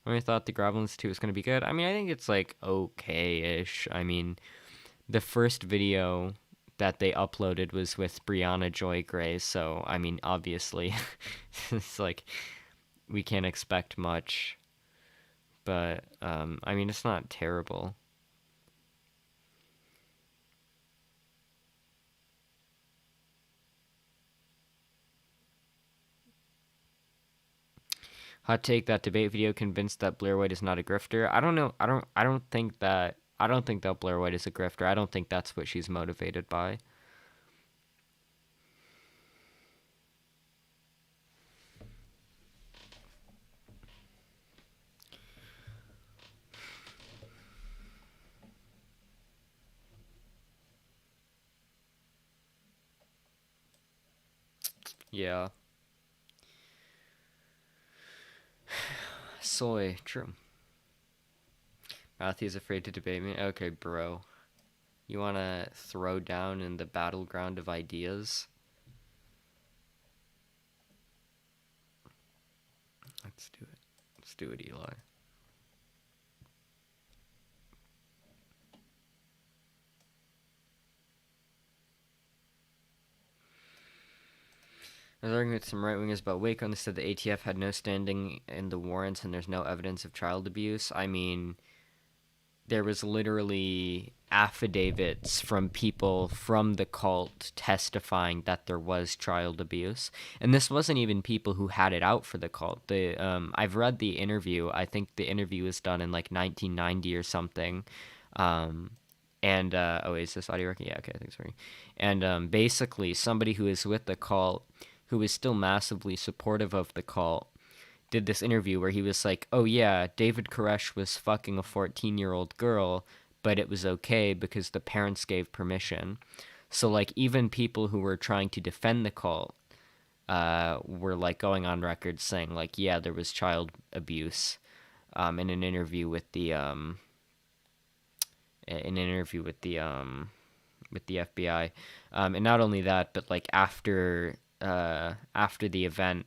I thought the Gravel Institute was going to be good. I mean, I think it's like okay-ish. I mean, the first video that they uploaded was with Brianna Joy Gray, so I mean, obviously it's like we can't expect much, but I mean, it's not terrible. Hot take: that debate video convinced that Blair White is not a grifter. I don't know. I don't think that Blair White is a grifter. I don't think that's what she's motivated by. Yeah. Soy, true. Matthew's afraid to debate me. Okay, bro. You wanna throw down in the battleground of ideas? Let's do it. Let's do it, Eli. I was arguing with some right-wingers about Waco, and they said the ATF had no standing in the warrants and there's no evidence of child abuse. I mean, there was literally affidavits from people from the cult testifying that there was child abuse. And this wasn't even people who had it out for the cult. I've read the interview. I think the interview was done in like 1990 or something. Oh, wait, is this audio working? Yeah, okay, thanks for me. And basically, somebody who is with the cult, who is still massively supportive of the cult, did this interview where he was like, oh yeah, David Koresh was fucking a 14-year-old girl, but it was okay because the parents gave permission. So like even people who were trying to defend the cult were like going on record saying like, yeah, there was child abuse in an interview with the FBI, and not only that, but like after the event,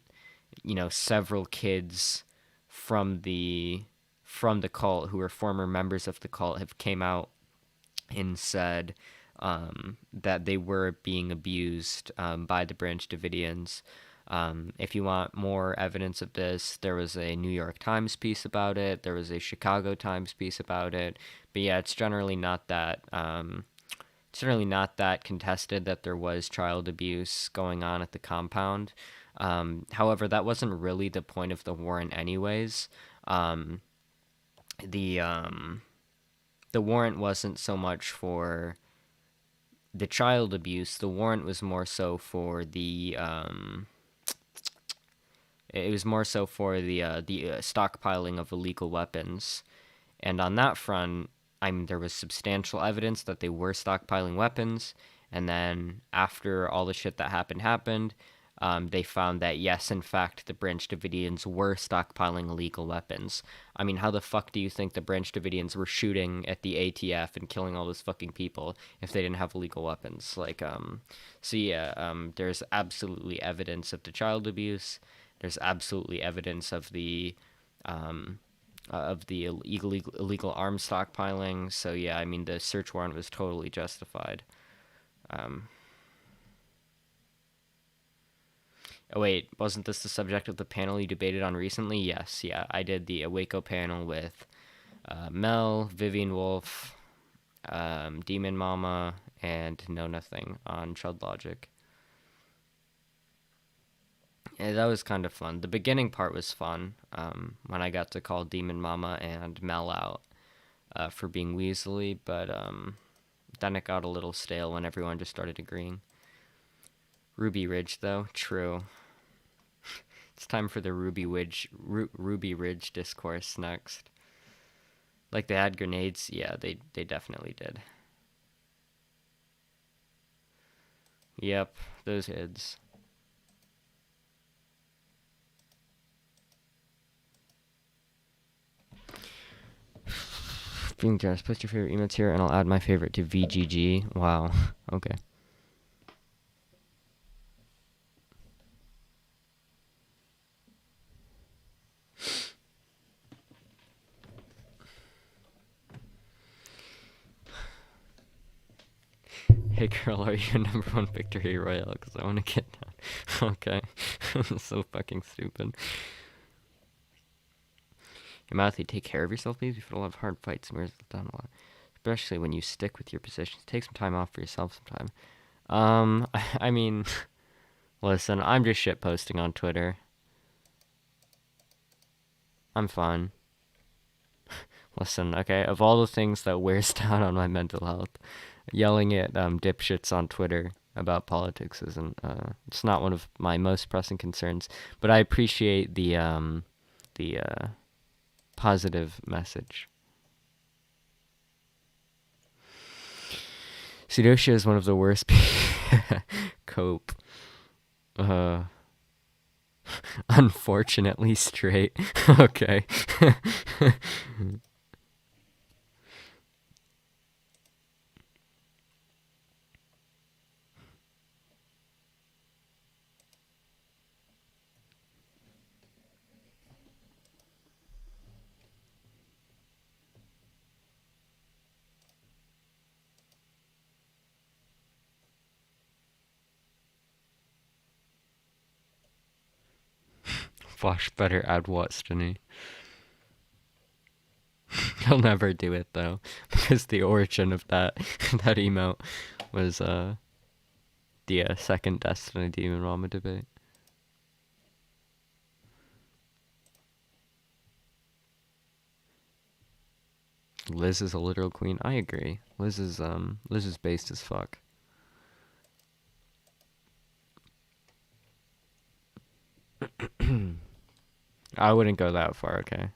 you know, several kids from the cult who were former members of the cult have came out and said that they were being abused by the Branch Davidians. If you want more evidence of this, there was a New York Times piece about it. There was a Chicago Times piece about it. But yeah, it's generally not that contested that there was child abuse going on at the compound. However, that wasn't really the point of the warrant anyways. The warrant wasn't so much for the child abuse. The warrant was more so for the stockpiling of illegal weapons. And on that front, I mean, there was substantial evidence that they were stockpiling weapons. And then after all the shit that happened, they found that, yes, in fact, the Branch Davidians were stockpiling illegal weapons. I mean, how the fuck do you think the Branch Davidians were shooting at the ATF and killing all those fucking people if they didn't have illegal weapons? Like, so yeah, there's absolutely evidence of the child abuse. There's absolutely evidence of the illegal arms stockpiling. So yeah, I mean, the search warrant was totally justified. Oh wait, wasn't this the subject of the panel you debated on recently? Yes, yeah, I did the Waco panel with Mel, Vivian Wolf, Demon Mama, and Know Nothing on Chud Logic. Yeah, that was kind of fun. The beginning part was fun, when I got to call Demon Mama and Mel out for being weaselly, but then it got a little stale when everyone just started agreeing. Ruby Ridge, though, true. It's time for the Ruby Ridge discourse next. Like, they had grenades? Yeah, they definitely did. Yep, those kids. Being generous, post your favorite emotes here, and I'll add my favorite to VGG. Wow, okay. Hey girl, are you number one victory royale? Because I want to get down. Okay. So fucking stupid. Your mouth, you take care of yourself, please. You've had a lot of hard fights and wears down a lot. Especially when you stick with your positions. Take some time off for yourself sometime. I mean, listen, I'm just shit posting on Twitter. I'm fine. Listen, okay, of all the things that wears down on my mental health, yelling at dipshits on Twitter about politics isn't, it's not one of my most pressing concerns, but I appreciate the positive message. Sudoshia is one of the worst cope. Unfortunately straight. Okay. Flash better add what's to me. He'll never do it though, because the origin of that emote was the second Destiny Demon Rama debate. Liz is a literal queen. I agree. Liz is based as fuck. I wouldn't go that far, okay?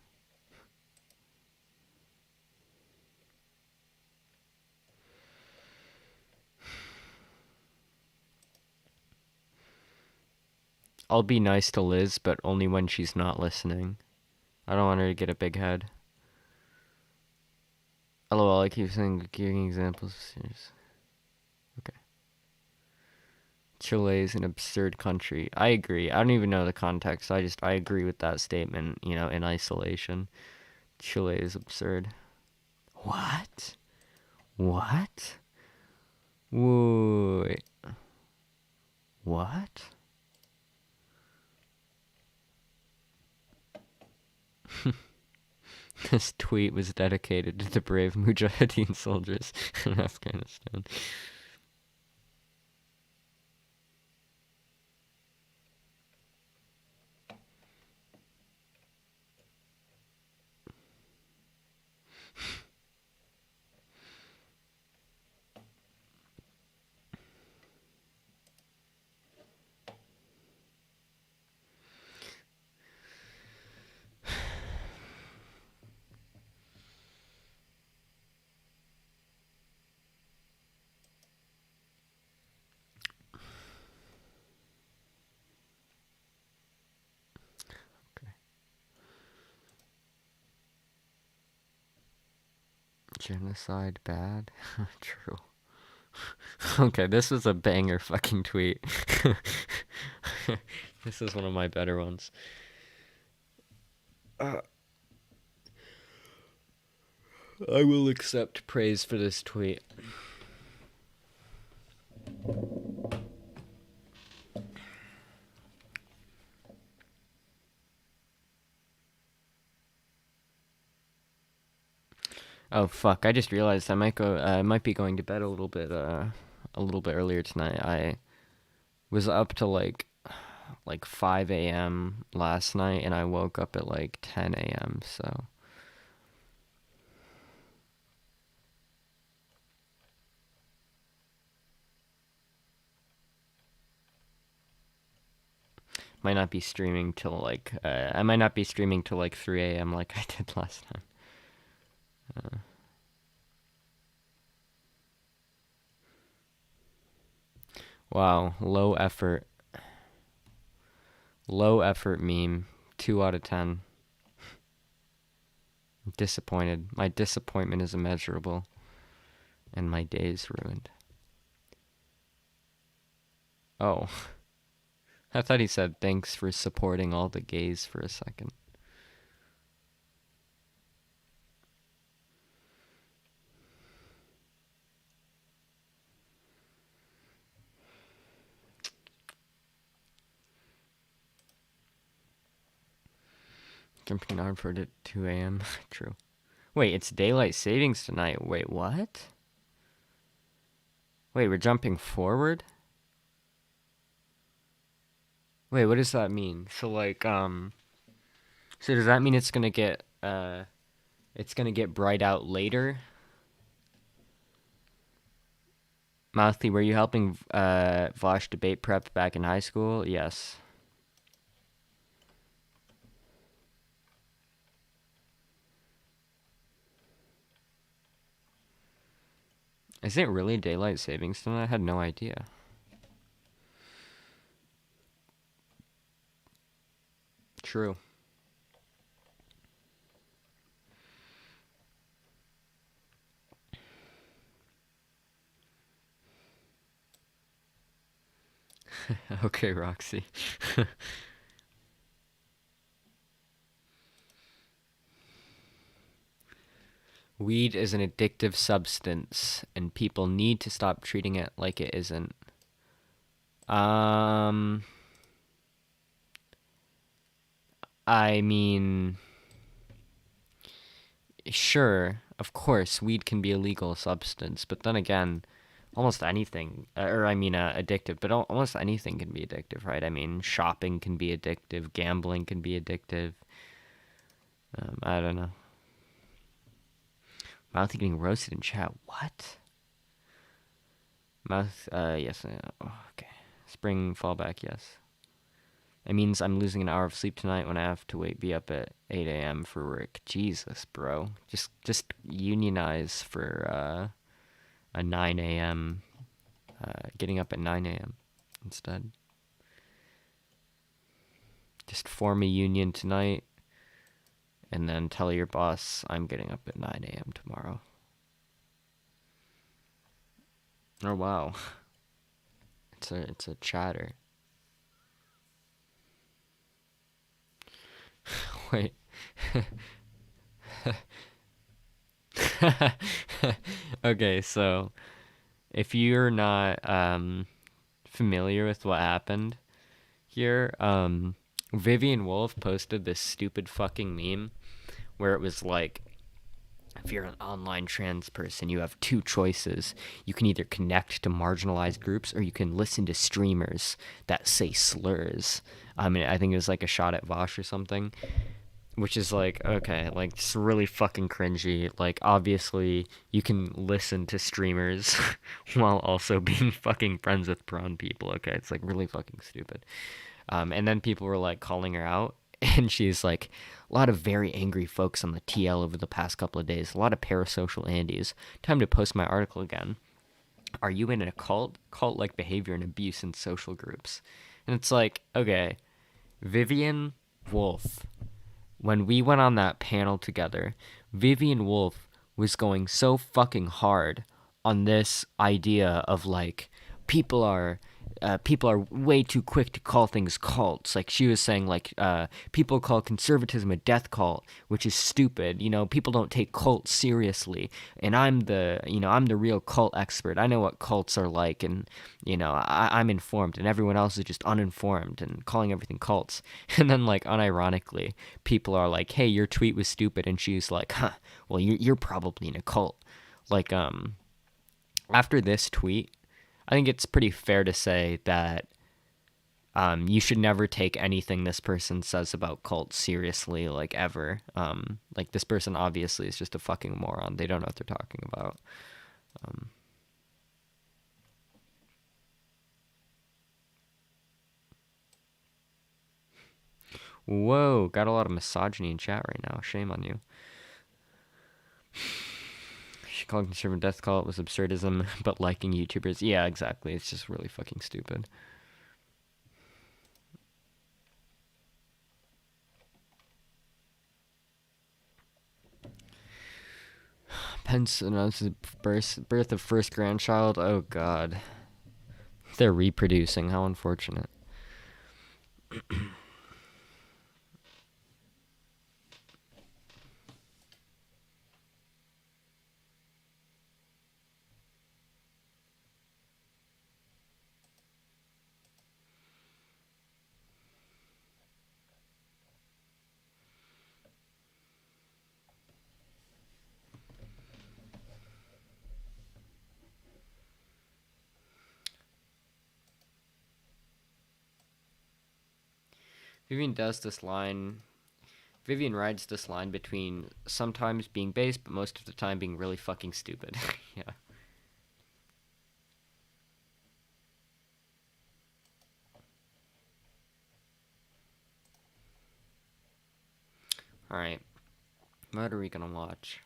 I'll be nice to Liz, but only when she's not listening. I don't want her to get a big head. LOL, I keep saying giving examples. Serious. Okay. Chile is an absurd country. I agree. I don't even know the context. I agree with that statement, you know, in isolation. Chile is absurd. What? What? Wait. What? This tweet was dedicated to the brave Mujahideen soldiers in Afghanistan. Genocide bad? True. Okay, this was a banger fucking tweet. This is one of my better ones. I will accept praise for this tweet. Oh fuck! I just realized I might be going to bed a little bit earlier tonight. I was up to like 5 a.m. last night, and I woke up at like 10 a.m. So might not be streaming till like I might not be streaming till like 3 a.m. like I did last time. Wow, low effort meme. 2 out of 10. I'm disappointed. My disappointment is immeasurable, and my day is ruined. Oh, I thought he said thanks for supporting all the gays for a second. Jumping on for it at 2 a.m. True. Wait, it's daylight savings tonight. Wait, what? Wait, we're jumping forward? Wait, what does that mean? So like, so does that mean it's gonna get bright out later? Mouthy, were you helping Vosh debate prep back in high school? Yes. Is it really daylight savings tonight? I had no idea. True. Okay, Roxy. Weed is an addictive substance, and people need to stop treating it like it isn't. I mean, sure, of course, weed can be a legal substance, but then again, almost anything, addictive, but almost anything can be addictive, right? I mean, shopping can be addictive, gambling can be addictive. I don't know. Mouthy getting roasted in chat. What? Mouth, yes. Oh, okay. Spring fallback, yes. It means I'm losing an hour of sleep tonight when I have to be up at 8 a.m. for work. Jesus, bro. Just unionize for a 9 a.m. Getting up at 9 a.m. instead. Just form a union tonight, and then tell your boss I'm getting up at 9 a.m. tomorrow. Oh wow, it's a chatter. Wait. Okay, so if you're not familiar with what happened here, Vivian Wolf posted this stupid fucking meme where it was like, if you're an online trans person, you have two choices. You can either connect to marginalized groups or you can listen to streamers that say slurs. I mean, I think it was like a shot at Vosh or something, which is like, okay, like it's really fucking cringy. Like, obviously, you can listen to streamers while also being fucking friends with brown people. Okay, it's like really fucking stupid. And then people were like calling her out, and she's like, a lot of very angry folks on the TL over the past couple of days, a lot of parasocial Andes. Time to post my article again. Are you in a cult-like behavior and abuse in social groups? And it's like, okay, Vivian Wolf, when we went on that panel together, Vivian Wolf was going so fucking hard on this idea of like, people are way too quick to call things cults. Like, she was saying, like, people call conservatism a death cult, which is stupid. You know, people don't take cults seriously. And I'm the real cult expert. I know what cults are like, and, you know, I'm informed, and everyone else is just uninformed and calling everything cults. And then, like, unironically, people are like, hey, your tweet was stupid. And she's like, huh, well, you're probably in a cult. Like, after this tweet, I think it's pretty fair to say that you should never take anything this person says about cults seriously, like, ever. Like, this person obviously is just a fucking moron. They don't know what they're talking about. Whoa, got a lot of misogyny in chat right now. Shame on you. She called conservative death cult was absurdism, but liking YouTubers. Yeah, exactly. It's just really fucking stupid. Pence announces birth of first grandchild. Oh god. They're reproducing. How unfortunate. Vivian rides this line between sometimes being base, but most of the time being really fucking stupid. Yeah. Alright. What are we gonna watch?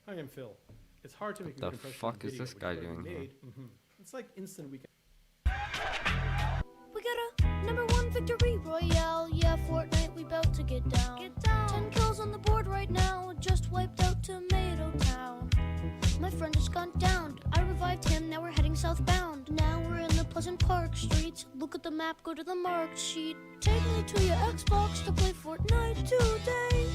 I am Phil. It's hard to make a The good impression fuck on video, is this which guy I've already doing, made. It's like instant weekend. We got a #1 victory royale. Yeah, Fortnite, we bout to get down. 10 kills on the board right now. Just wiped out Tomato Town. My friend just gone down. I revived him, now we're heading southbound. Now we're in the Pleasant Park streets. Look at the map, go to the marked sheet. Take me to your Xbox to play Fortnite today.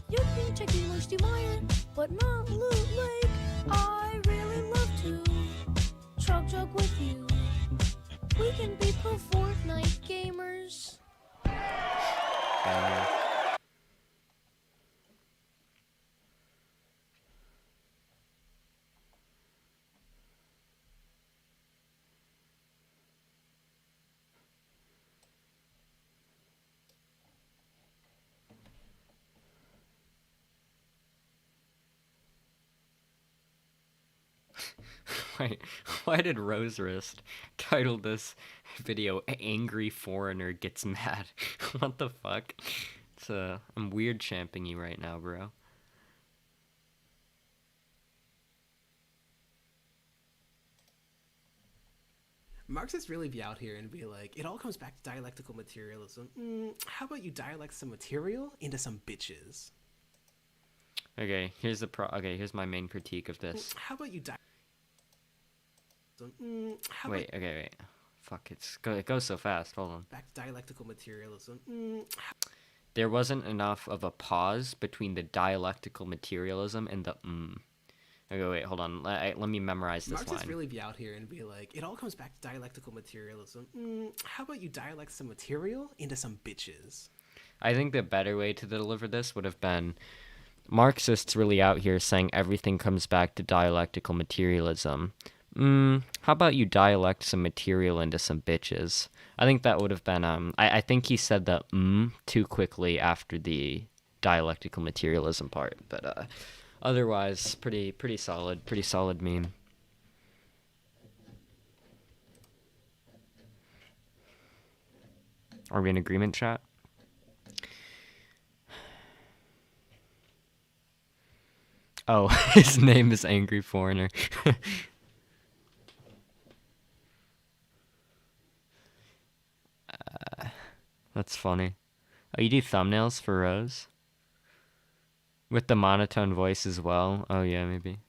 You can check me Mercy Meyer, but not Loot Lake. I really love to chug jug with you. We can be pro Fortnite gamers. Wait, why did Rose Wrist title this video "Angry Foreigner Gets Mad"? What the fuck? I'm weird champing you right now, bro. Marxists really be out here and be like, it all comes back to dialectical materialism. How about you dialect some material into some bitches? Okay, here's here's my main critique of this. How about you Wait. Fuck, it goes so fast. Hold on. back to dialectical materialism. There wasn't enough of a pause between the dialectical materialism and the Okay, wait, hold on. Let me memorize this Marxists line. really be out here and be like, it all comes back to dialectical materialism. How about you dialect some material into some bitches? I think the better way to deliver this would have been Marxists really out here saying everything comes back to dialectical materialism. How about you dialect some material into some bitches? I think that would have been, I think he said the too quickly after the dialectical materialism part, but, otherwise, pretty solid meme. Are we in agreement, chat? Oh, his name is Angry Foreigner. That's funny. Oh, you do thumbnails for Rose? With the monotone voice as well? Oh yeah, maybe.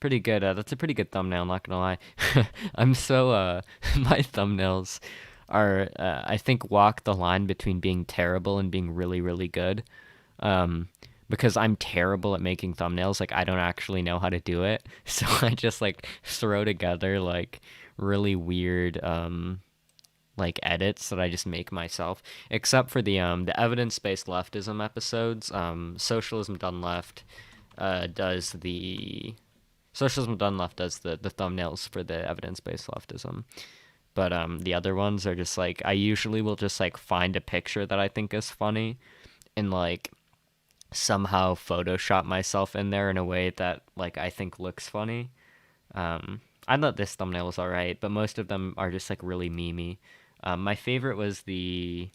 Pretty good. That's a pretty good thumbnail, not gonna lie. I'm so, my thumbnails are, I think, walk the line between being terrible and being really, really good. Because I'm terrible at making thumbnails, like, I don't actually know how to do it. So I just, like, throw together, like, really weird, like, edits that I just make myself. Except for the evidence-based leftism episodes. Socialism Done Left does the thumbnails for the evidence-based leftism. But the other ones are just, like, I usually will just, like, find a picture that I think is funny and, like, somehow Photoshop myself in there in a way that, like, I think looks funny. I thought this thumbnail was alright, but most of them are just, like, really memey. My favorite was the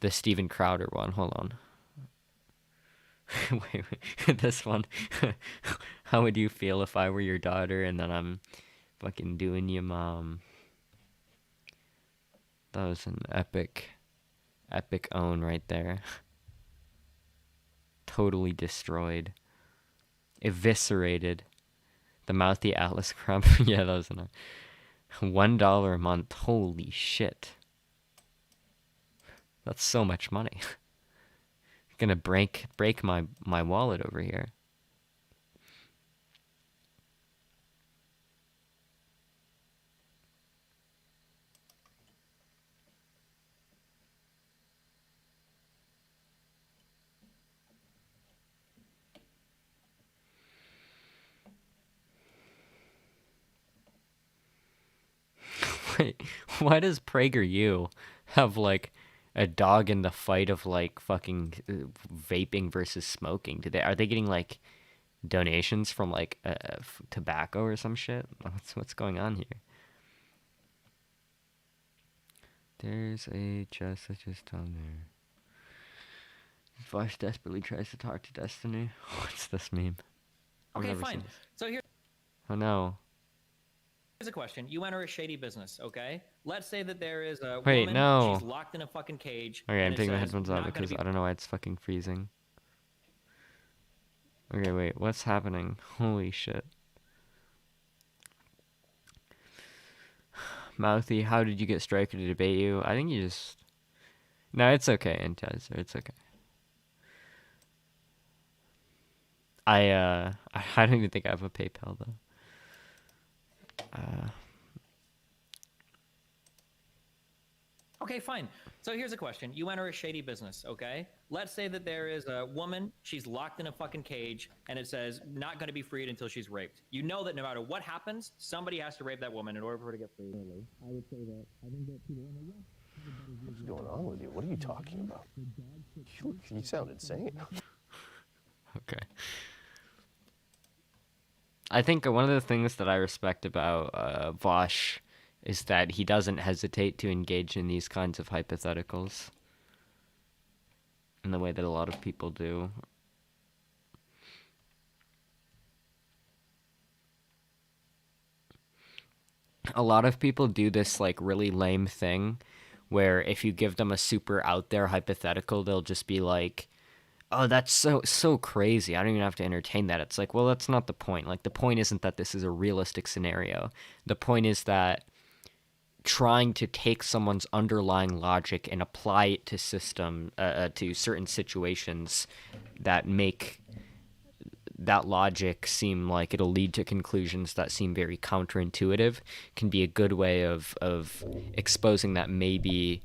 Steven Crowder one. Hold on. wait, this one. How would you feel if I were your daughter and then I'm fucking doing you, mom? That was an epic own right there. Totally destroyed. Eviscerated. The mouthy Atlas crab. Yeah, that was enough. $1 a month. Holy shit. That's so much money. Gonna break my wallet over here. Wait, why does PragerU have, like, a dog in the fight of, like, fucking vaping versus smoking? Are they getting, like, donations from, like, tobacco or some shit? What's going on here? There's a just down there. Voice desperately tries to talk to Destiny. What's this meme? I've Okay, never fine. seen this. So here. Oh no. Here's a question. You enter a shady business, okay? Let's say that there is a Wait, woman, no. she's locked in a fucking cage. Okay, I'm and it taking my says, headphones "Not out gonna because be I don't know why it's fucking freezing. Okay, wait, what's happening? Holy shit. Mouthy, how did you get Striker to debate you? I think you just... No, it's okay, Intazer, it's okay. I don't even think I have a PayPal, though. Okay, fine. So here's a question. You enter a shady business, okay? Let's say that there is a woman, she's locked in a fucking cage, and it says, not going to be freed until she's raped. You know that no matter what happens, somebody has to rape that woman in order for her to get freed. I would say that I think that people What's going on with you? What are you talking about? You sound insane. Okay. I think one of the things that I respect about Vosh is that he doesn't hesitate to engage in these kinds of hypotheticals in the way that a lot of people do. A lot of people do this like really lame thing where if you give them a super out there hypothetical, they'll just be like, oh, that's so crazy. I don't even have to entertain that. It's like, well, that's not the point. Like, the point isn't that this is a realistic scenario. The point is that trying to take someone's underlying logic and apply it to to certain situations that make that logic seem like it'll lead to conclusions that seem very counterintuitive can be a good way of exposing that maybe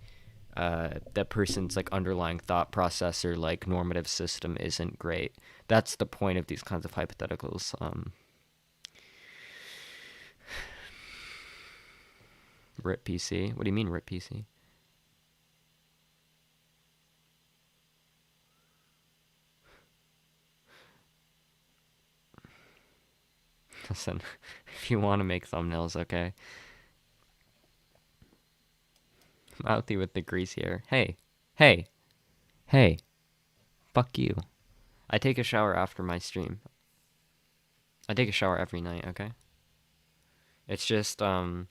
that person's like underlying thought process or like normative system isn't great. That's the point of these kinds of hypotheticals. RIP PC? What do you mean RIP PC? Listen, if you want to make thumbnails, okay? Mouthy with the grease here. Hey. Fuck you. I take a shower after my stream. I take a shower every night, okay? It's just, I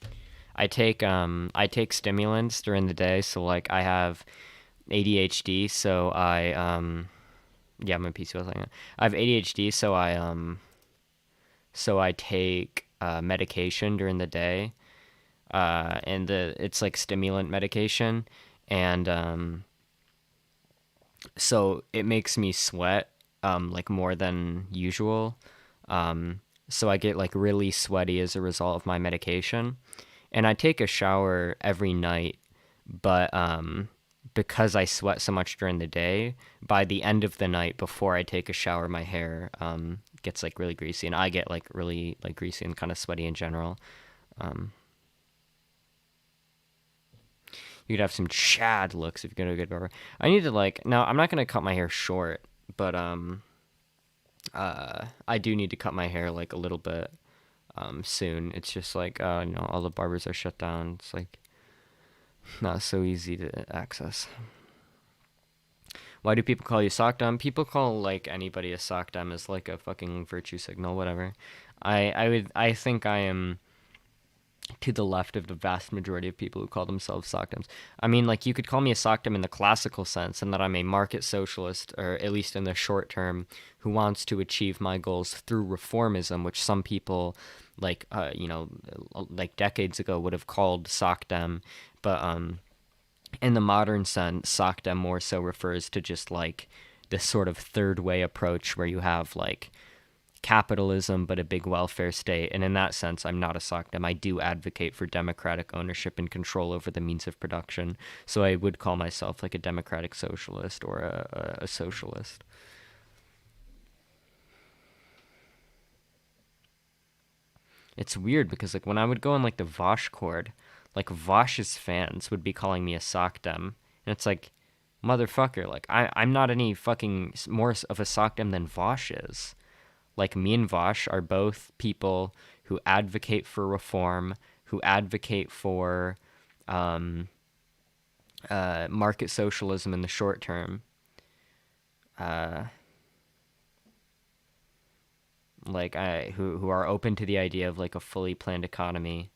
take stimulants during the day, so, like, I have ADHD, so yeah, my PC was like that. I have ADHD, so I take medication during the day, and it's like stimulant medication, and so it makes me sweat like more than usual, so I get like really sweaty as a result of my medication, and I take a shower every night, but because I sweat so much during the day, by the end of the night before I take a shower, my hair gets like really greasy, and I get like really like greasy and kind of sweaty in general. You could have some Chad looks if you're gonna go to a good barber. I need to like, now I'm not gonna cut my hair short, but I do need to cut my hair like a little bit soon. It's just like all the barbers are shut down. It's like not so easy to access. Why do people call you sockdom? People call like anybody a sockdom as like a fucking virtue signal, whatever. I think I am to the left of the vast majority of people who call themselves sockdoms. I mean, like, you could call me a sockdom in the classical sense, and that I'm a market socialist, or at least in the short term, who wants to achieve my goals through reformism, which some people, like, like decades ago would have called sockdom, but in the modern sense, sockdom more so refers to just like this sort of third way approach where you have like capitalism but a big welfare state, and in that sense I'm not a sockdom. I do advocate for democratic ownership and control over the means of production, so I would call myself like a democratic socialist or a socialist. It's weird because like when I would go on like the Vosh chord, like Vosh's fans would be calling me a sockdom, and it's like, motherfucker, like I'm not any fucking more of a sockdom than Vosh is. Like, me and Vosh are both people who advocate for reform, who advocate for market socialism in the short term. Who are open to the idea of like a fully planned economy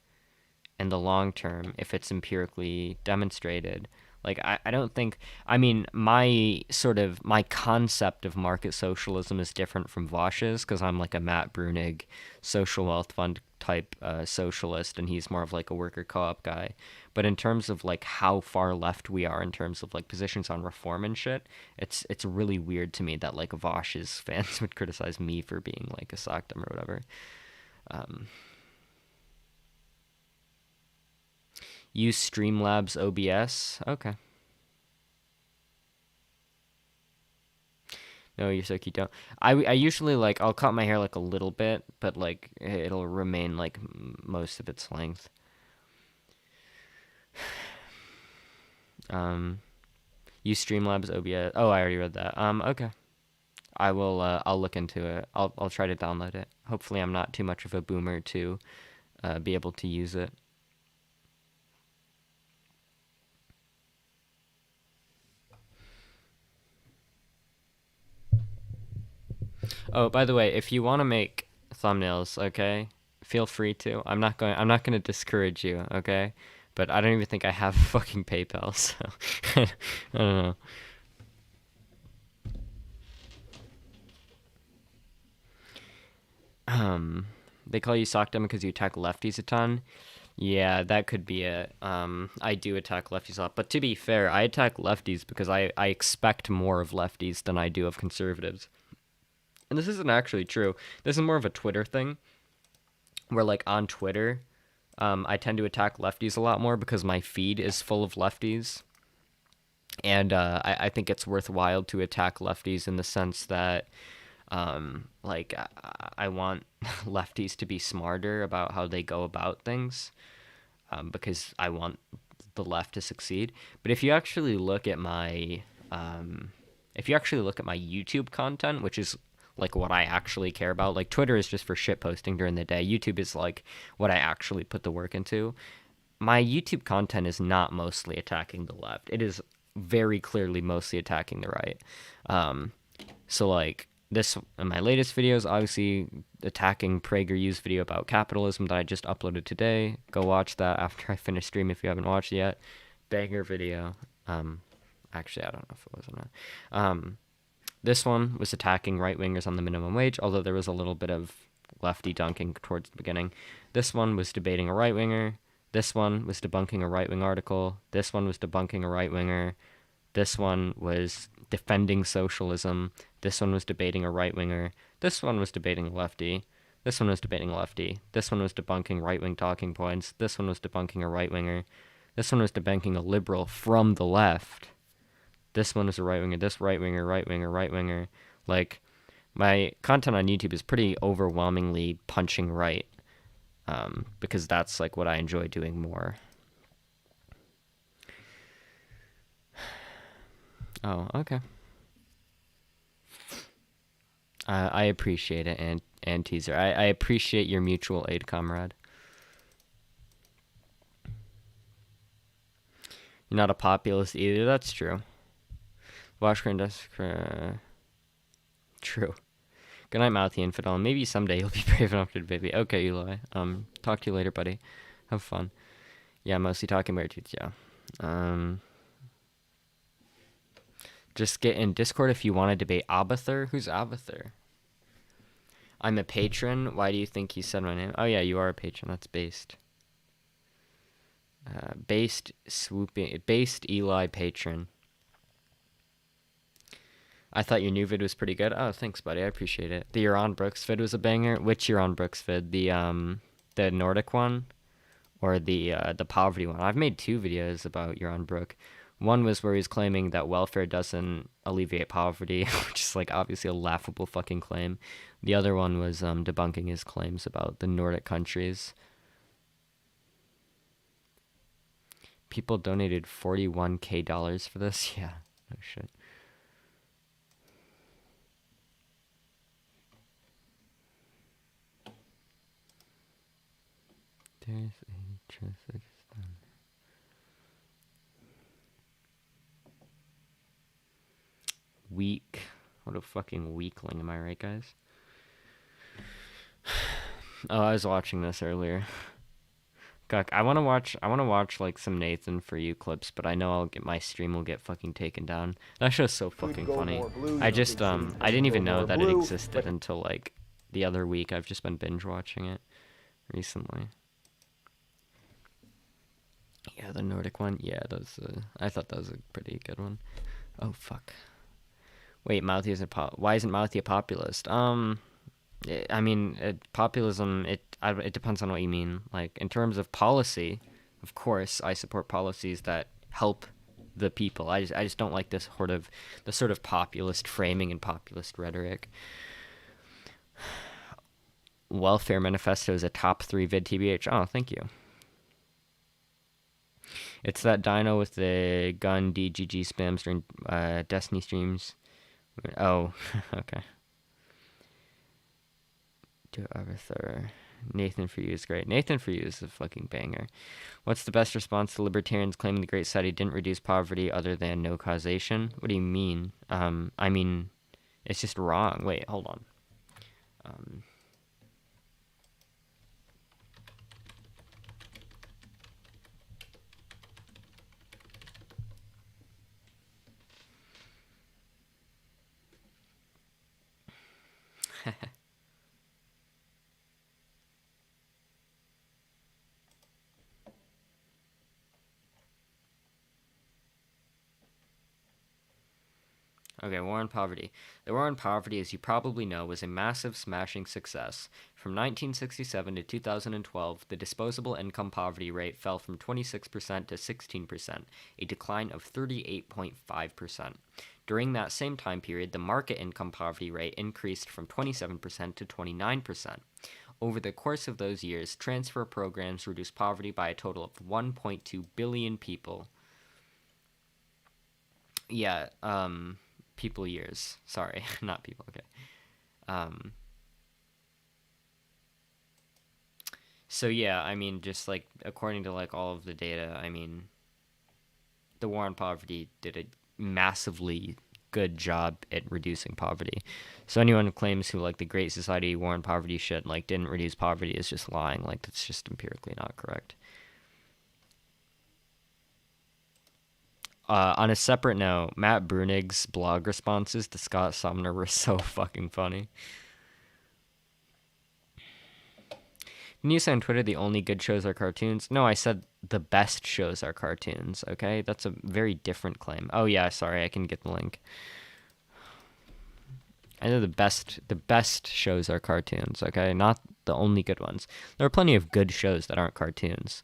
in the long term if it's empirically demonstrated. Like, I don't think, I mean, my concept of market socialism is different from Vosh's, because I'm like a Matt Brunig social wealth fund type socialist, and he's more of like a worker co-op guy. But in terms of like how far left we are in terms of like positions on reform and shit, it's really weird to me that like Vosh's fans would criticize me for being like a sockdom or whatever. Use Streamlabs OBS. Okay. No, you're so cute. Don't. I usually like, I'll cut my hair like a little bit, but like it'll remain like most of its length. Use Streamlabs OBS. Oh, I already read that. Okay. I will. I'll look into it. I'll try to download it. Hopefully, I'm not too much of a boomer to be able to use it. Oh, by the way, if you want to make thumbnails, okay, feel free to. I'm not going to discourage you, okay? But I don't even think I have fucking PayPal, so I don't know. They call you sock demon because you attack lefties a ton. Yeah, that could be it. I do attack lefties a lot, but to be fair, I attack lefties because I expect more of lefties than I do of conservatives. And this isn't actually true. This is more of a Twitter thing, where like on Twitter, I tend to attack lefties a lot more because my feed is full of lefties. And I think it's worthwhile to attack lefties in the sense that like I want lefties to be smarter about how they go about things, because I want the left to succeed. But if you actually look at my YouTube content, which is like what I actually care about, like Twitter is just for shit posting during the day. YouTube is like what I actually put the work into. My YouTube content is not mostly attacking the left. It is very clearly mostly attacking the right. So like this, in my latest videos, obviously attacking PragerU's video about capitalism that I just uploaded today. Go watch that after I finish stream if you haven't watched it yet. Banger video. Actually, I don't know if it was or not. This one was attacking right-wingers on the minimum wage, although there was a little bit of lefty dunking towards the beginning. This one was debating a right-winger. This one was debunking a right-wing article. This one was debunking a right-winger. This one was defending socialism. This one was debating a right-winger. This one was debating a lefty. This one was debating a lefty. This one was debunking right-wing talking points. This one was debunking a right-winger. This one was debunking a liberal from the left. This one is a right-winger, this right-winger, right-winger, right-winger. Like, my content on YouTube is pretty overwhelmingly punching right, because that's, like, what I enjoy doing more. Oh, okay. I appreciate it, and Teaser. I appreciate your mutual aid, comrade. You're not a populist either, that's true. Washburn desk. True. Good night, Mouthy Infidel. Maybe someday you'll be brave enough to debate me. Okay, Eli. Talk to you later, buddy. Have fun. Yeah, mostly talking about toots, yeah. Just get in Discord if you want to debate Abathur. Who's Abathur? I'm a patron. Why do you think he said my name? Oh yeah, you are a patron. That's based. Based Eli patron. I thought your new vid was pretty good. Oh, thanks, buddy. I appreciate it. The Euron Brooks vid was a banger. Which Euron Brooks vid? The Nordic one, or the poverty one? I've made 2 videos about Euron Brook. One was where he's claiming that welfare doesn't alleviate poverty, which is like obviously a laughable fucking claim. The other one was debunking his claims about the Nordic countries. People donated $41,000 for this. Yeah, no shit. There's a Tajikistan. Weak. What a fucking weakling, am I right, guys? Oh, I was watching this earlier. Guck, I wanna watch like some Nathan For You clips, but I know my stream will get fucking taken down. That show's so fucking funny. I just I didn't even know that it existed until like the other week. I've just been binge watching it recently. Yeah, the Nordic one. Yeah, I thought that was a pretty good one. Oh fuck. Wait, Mouthy isn't why isn't Mouthy a populist? I mean, populism. It depends on what you mean. Like in terms of policy, of course, I support policies that help the people. I just don't like this sort of populist framing and populist rhetoric. Welfare Manifesto is a top 3 vid TBH. Oh, thank you. It's that dino with the gun DGG spams during Destiny streams. Oh, okay. Do Avatar. Nathan For You is great. Nathan For You is a fucking banger. What's the best response to libertarians claiming the Great Society didn't reduce poverty other than no causation? What do you mean? I mean, it's just wrong. Wait, hold on. Okay, War on Poverty. The War on Poverty, as you probably know, was a massive, smashing success. From 1967 to 2012, the disposable income poverty rate fell from 26% to 16%, a decline of 38.5%. During that same time period, the market income poverty rate increased from 27% to 29%. Over the course of those years, transfer programs reduced poverty by a total of 1.2 billion people. Yeah, people years. Sorry, not people. Okay. So yeah, I mean, just like according to like all of the data, I mean, the War on Poverty did a massively good job at reducing poverty. So anyone who claims who like the Great Society War on Poverty shit like didn't reduce poverty is just lying. Like that's just empirically not correct. On a separate note, Matt Brunig's blog responses to Scott Sumner were so fucking funny. Didn't you say on Twitter the only good shows are cartoons? No, I said the best shows are cartoons, okay? That's a very different claim. Oh yeah, sorry, I can get the link. I know the best shows are cartoons, okay? Not the only good ones. There are plenty of good shows that aren't cartoons.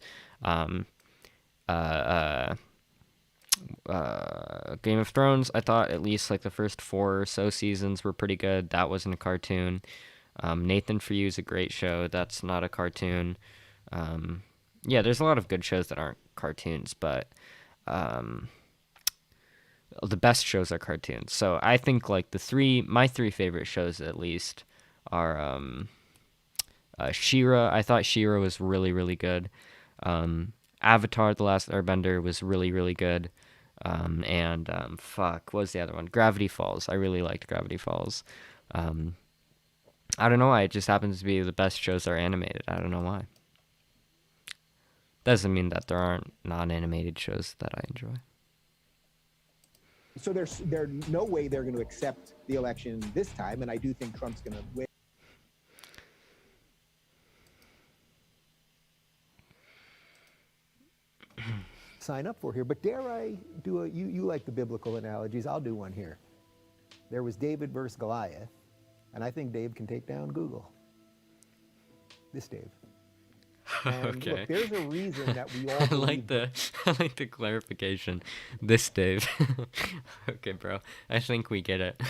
Game of Thrones, I thought at least like the first 4 or so seasons were pretty good. That wasn't a cartoon. Nathan For You is a great show. That's not a cartoon. Yeah, there's a lot of good shows that aren't cartoons, but the best shows are cartoons. So I think like my 3 favorite shows at least are She-Ra. I thought She-Ra was really, really good. Avatar: The Last Airbender was really, really good. What was the other one? Gravity Falls. I really liked Gravity Falls. I don't know why. It just happens to be the best shows that are animated. I don't know why. Doesn't mean that there aren't non-animated shows that I enjoy. So there's no way they're going to accept the election this time, and I do think Trump's going to win. Sign up for here, but dare I do you like the biblical analogies? I'll do one here. There was David versus Goliath, and I think Dave can take down Google. This Dave. And okay. Look, there's a reason that we all I like the clarification. This Dave. Okay, bro. I think we get it.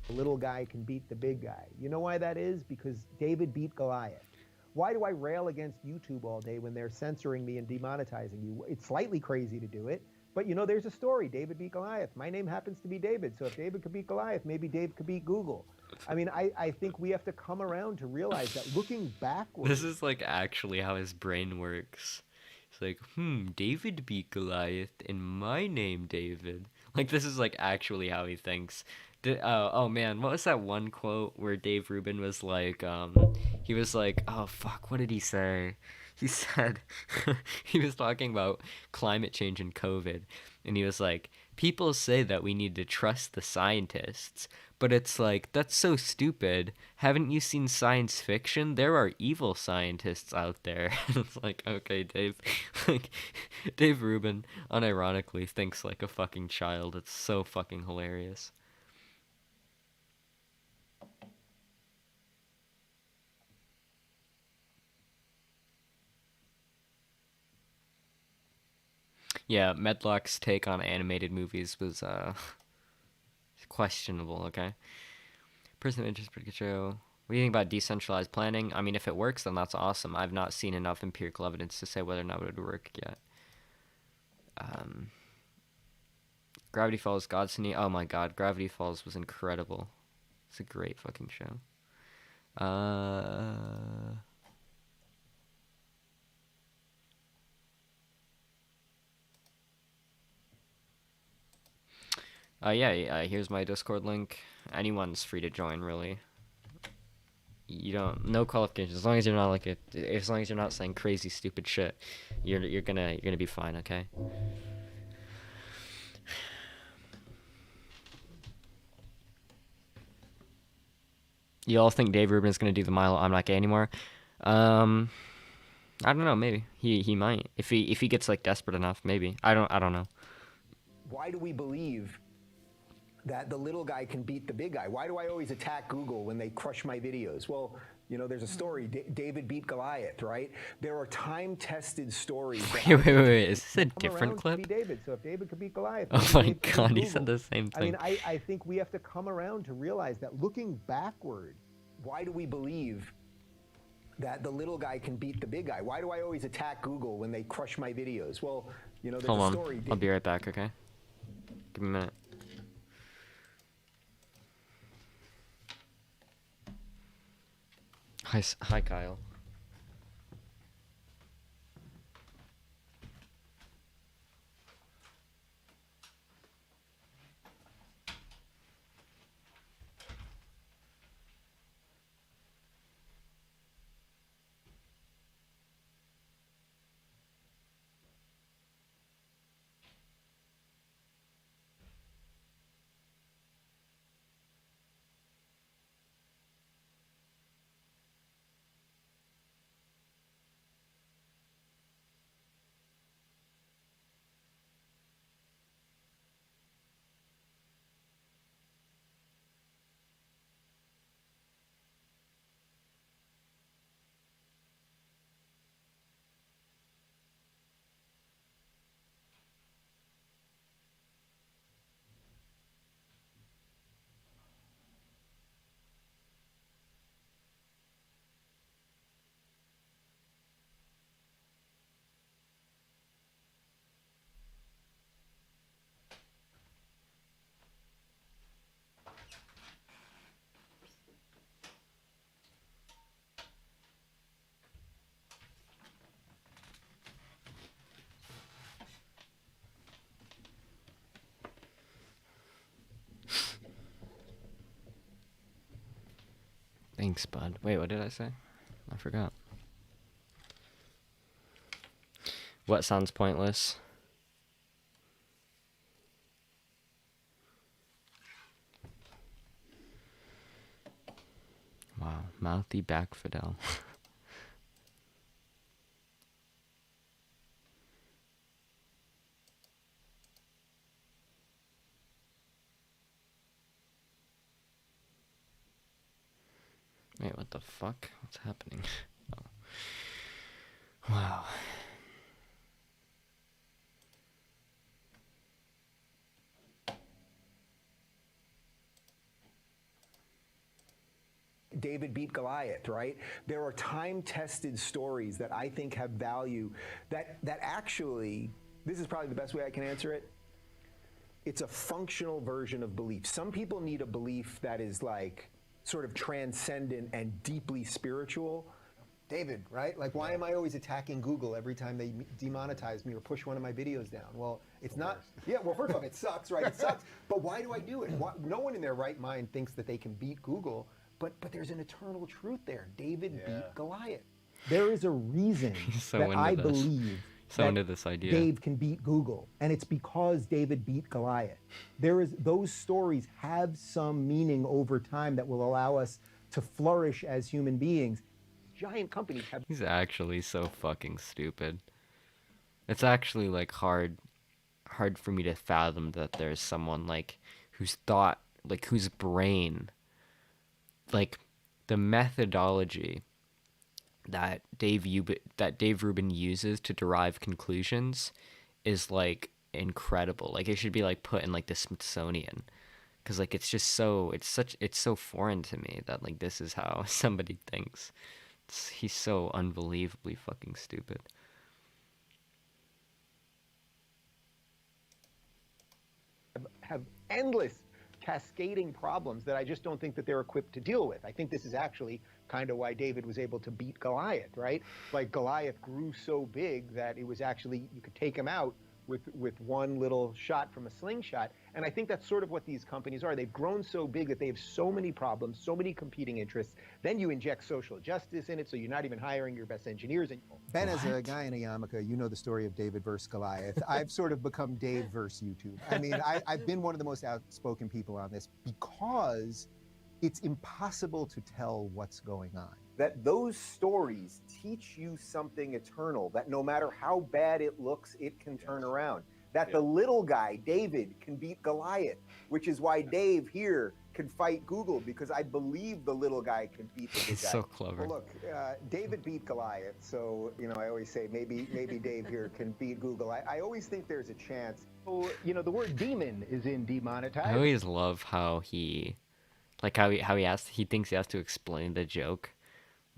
The little guy can beat the big guy. You know why that is? Because David beat Goliath. Why do I rail against YouTube all day when they're censoring me and demonetizing you? It's slightly crazy to do it, but you know, there's a story. David beat Goliath. My name happens to be David, so if David could beat Goliath, maybe Dave could beat Google. I mean, I think we have to come around to realize that looking backwards... This is like actually how his brain works. It's like, David beat Goliath, and my name David. Like, this is like actually how he thinks. Oh man, what was that one quote where Dave Rubin was like, he was like, oh fuck, what did he say? He said, he was talking about climate change and COVID, and he was like, people say that we need to trust the scientists, but it's like, that's so stupid. Haven't you seen science fiction? There are evil scientists out there. It's like, okay, Dave. Like, Dave Rubin unironically thinks like a fucking child. It's so fucking hilarious. Yeah, Medlock's take on animated movies was questionable, okay? Person of interest, pretty good show. What do you think about decentralized planning? I mean, if it works, then that's awesome. I've not seen enough empirical evidence to say whether or not it would work yet. Gravity Falls, God's Knee. Oh my god, Gravity Falls was incredible. It's a great fucking show. Yeah, here's my Discord link. Anyone's free to join, really. You don't, no qualifications, as long as you're not like as long as you're not saying crazy stupid shit, you're gonna be fine, okay? You all think Dave Rubin is gonna do the Milo I'm Not Gay Anymore? I don't know, maybe. He might. If he gets like desperate enough, maybe. I don't know. Why do we believe that the little guy can beat the big guy? Why do I always attack Google when they crush my videos? Well, you know, there's a story. David beat Goliath, right? There are time-tested stories. Wait. Is this a different clip? Be David. So if David could beat Goliath, Oh my god, he said the same I mean, thing. I think we have to come around to realize that looking backward, why do we believe that the little guy can beat the big guy? Why do I always attack Google when they crush my videos? Well, you know, there's Hold a on, story. I'll be right back, okay? Give me a minute. Hi, Kyle. Thanks, bud. Wait, what did I say? I forgot. What sounds pointless? Wow, mouthy back Fidel. Wait, what the fuck? What's happening? Oh. Wow. David beat Goliath, right? There are time-tested stories that I think have value that actually, this is probably the best way I can answer it. It's a functional version of belief. Some people need a belief that is like sort of transcendent and deeply spiritual. David, right? Like, why am I always attacking Google every time they demonetize me or push one of my videos down? Well, it's not. Yeah, well, first off, it sucks, right? It sucks. But why do I do it? No one in their right mind thinks that they can beat Google, but there's an eternal truth there. David beat Goliath. There is a reason So that into I this. believe So that into this idea. Dave can beat Google, and it's because David beat Goliath. Those stories have some meaning over time that will allow us to flourish as human beings. Giant companies have. He's actually so fucking stupid. It's actually like hard for me to fathom that there's someone like whose thought, like whose brain, like the methodology that Dave Rubin uses to derive conclusions is like incredible. Like it should be like put in like the Smithsonian, because like it's so foreign to me that like this is how somebody thinks. He's so unbelievably fucking stupid. have endless cascading problems that I just don't think that they're equipped to deal with. I think this is actually kind of why David was able to beat Goliath, right? Like Goliath grew so big that it was actually, you could take him out with one little shot from a slingshot. And I think that's sort of what these companies are. They've grown so big that they have so many problems, so many competing interests. Then you inject social justice in it, so you're not even hiring your best engineers. Ben, as a guy in a yarmulke, you know the story of David versus Goliath. I've sort of become Dave versus YouTube. I mean, I've been one of the most outspoken people on this because it's impossible to tell what's going on. That those stories teach you something eternal, that no matter how bad it looks, it can turn around. That the little guy, David, can beat Goliath, which is why Dave here can fight Google, because I believe the little guy can beat the big guy. So clever. Well, look, David beat Goliath, so, you know, I always say maybe Dave here can beat Google. I always think there's a chance. So, you know, the word demon is in demonetized. I always love how he he thinks he has to explain the joke.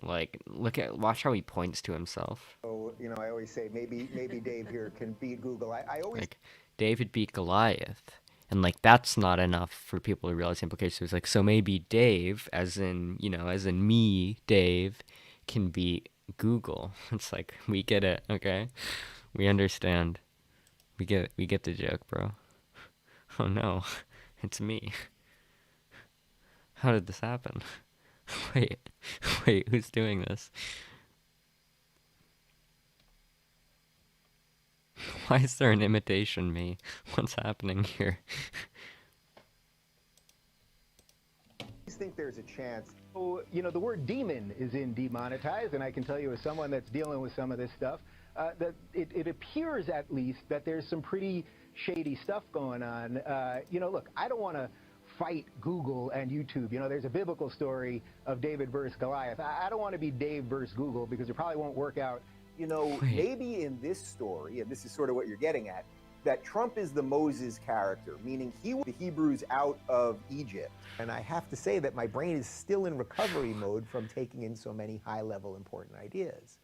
Like, watch how he points to himself. So, you know, I always say maybe Dave here can beat Google. I always Like, David beat Goliath, and like that's not enough for people to realize the implications. It's like, so maybe Dave, as in me, Dave, can beat Google. It's like, we get it, okay? We understand. We get the joke, bro. Oh no, it's me. How did this happen? Wait, who's doing this? Why is there an imitation me? What's happening here? I think there's a chance. So, you know, the word demon is in demonetized, and I can tell you as someone that's dealing with some of this stuff, that it appears at least that there's some pretty shady stuff going on. You know, look, I don't want to fight Google and YouTube. You know, there's a biblical story of David versus Goliath. I don't want to be Dave versus Google because it probably won't work out. You know, maybe in this story, and this is sort of what you're getting at, that Trump is the Moses character, meaning he was the Hebrews out of Egypt. And I have to say that my brain is still in recovery mode from taking in so many high-level important ideas.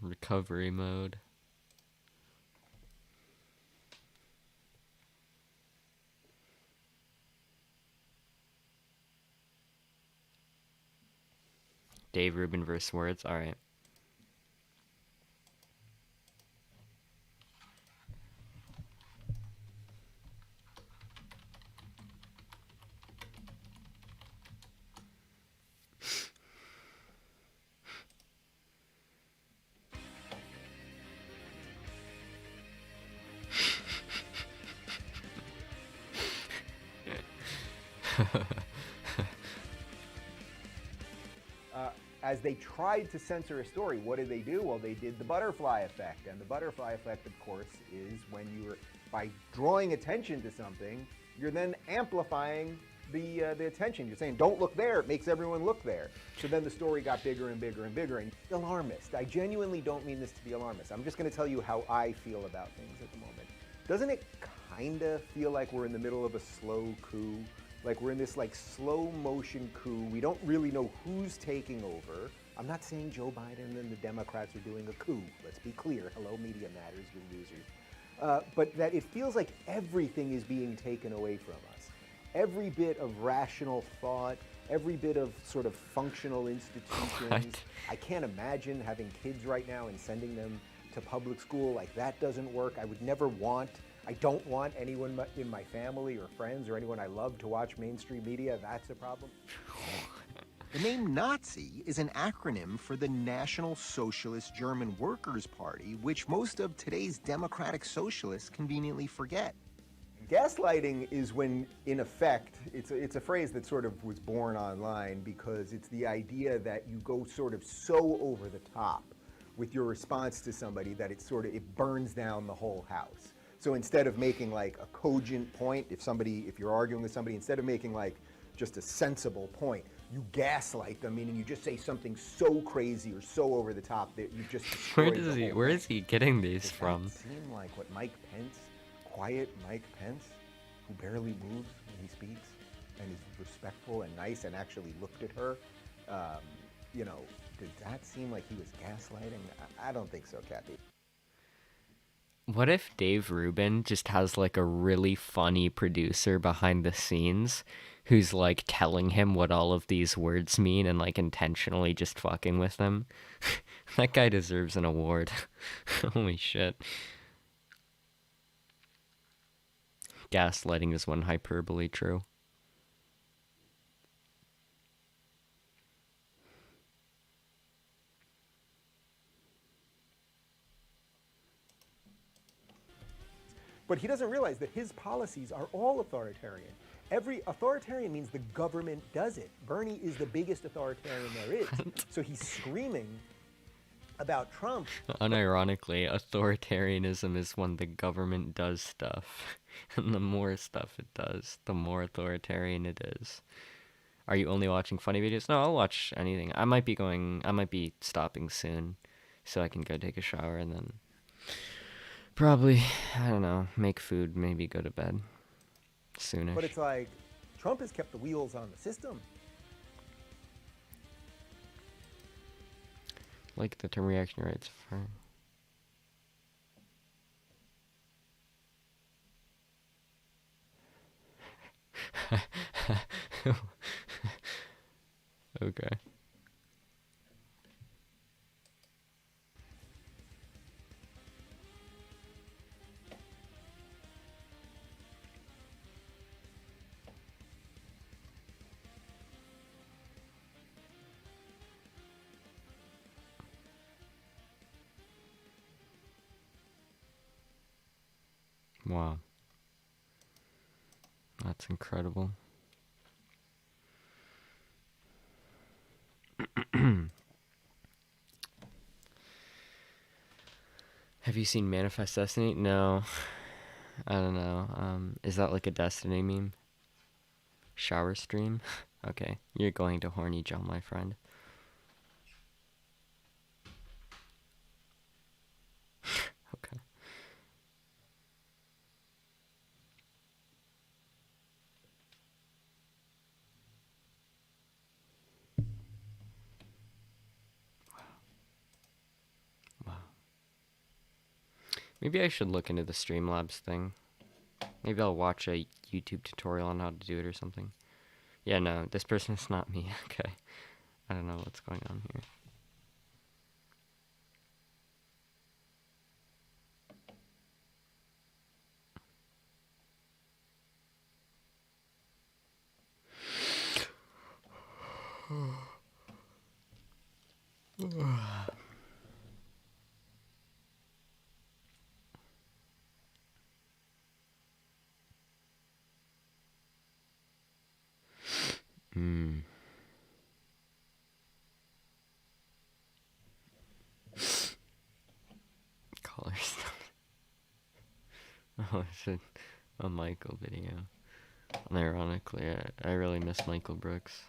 Recovery mode. Dave Rubin versus Words. All right. As they tried to censor a story, what did they do? Well, they did the butterfly effect. And the butterfly effect, of course, is when you're, by drawing attention to something, you're then amplifying the attention. You're saying, don't look there. It makes everyone look there. So then the story got bigger and bigger and bigger. And alarmist. I genuinely don't mean this to be alarmist. I'm just going to tell you how I feel about things at the moment. Doesn't it kind of feel like we're in the middle of a slow coup? Like we're in this like slow motion coup. We don't really know who's taking over. I'm not saying Joe Biden and the Democrats are doing a coup. Let's be clear. Hello, Media Matters, you losers. But that it feels like everything is being taken away from us. Every bit of rational thought, every bit of sort of functional institutions. What? I can't imagine having kids right now and sending them to public school. Like that doesn't work. I don't want anyone in my family or friends or anyone I love to watch mainstream media. That's a problem. The name Nazi is an acronym for the National Socialist German Workers' Party, which most of today's democratic socialists conveniently forget. Gaslighting is when, in effect, it's a phrase that sort of was born online because it's the idea that you go sort of so over the top with your response to somebody that it burns down the whole house. So instead of making like a cogent point, if you're arguing with somebody, instead of making like just a sensible point, you gaslight them, meaning you just say something so crazy or so over the top that you just destroyed the whole Where is he getting these from? Does that seem like what Mike Pence, quiet Mike Pence, who barely moves when he speaks and is respectful and nice and actually looked at her, did that seem like he was gaslighting? I don't think so, Kathy. What if Dave Rubin just has like a really funny producer behind the scenes who's like telling him what all of these words mean and like intentionally just fucking with them? That guy deserves an award. Holy shit. Gaslighting is one hyperbole true. But he doesn't realize that his policies are all authoritarian. Every authoritarian means the government does it. Bernie is the biggest authoritarian there is. So he's screaming about Trump. Unironically, authoritarianism is when the government does stuff. And the more stuff it does, the more authoritarian it is. Are you only watching funny videos? No, I'll watch anything. I might be stopping soon so I can go take a shower and then probably, I don't know, make food, maybe go to bed soonish. But it's like, Trump has kept the wheels on the system. Like the term reaction rates for... Okay. Wow. That's incredible. Have you seen Manifest Destiny? No. I don't know. Is that like a Destiny meme? Shower stream? Okay. You're going to horny Joe, my friend. Okay. Maybe I should look into the Streamlabs thing. Maybe I'll watch a YouTube tutorial on how to do it or something. Yeah, no, this person is not me. Okay. I don't know what's going on here. Colors. Oh, it's a Michael video. And ironically, I really miss Michael Brooks.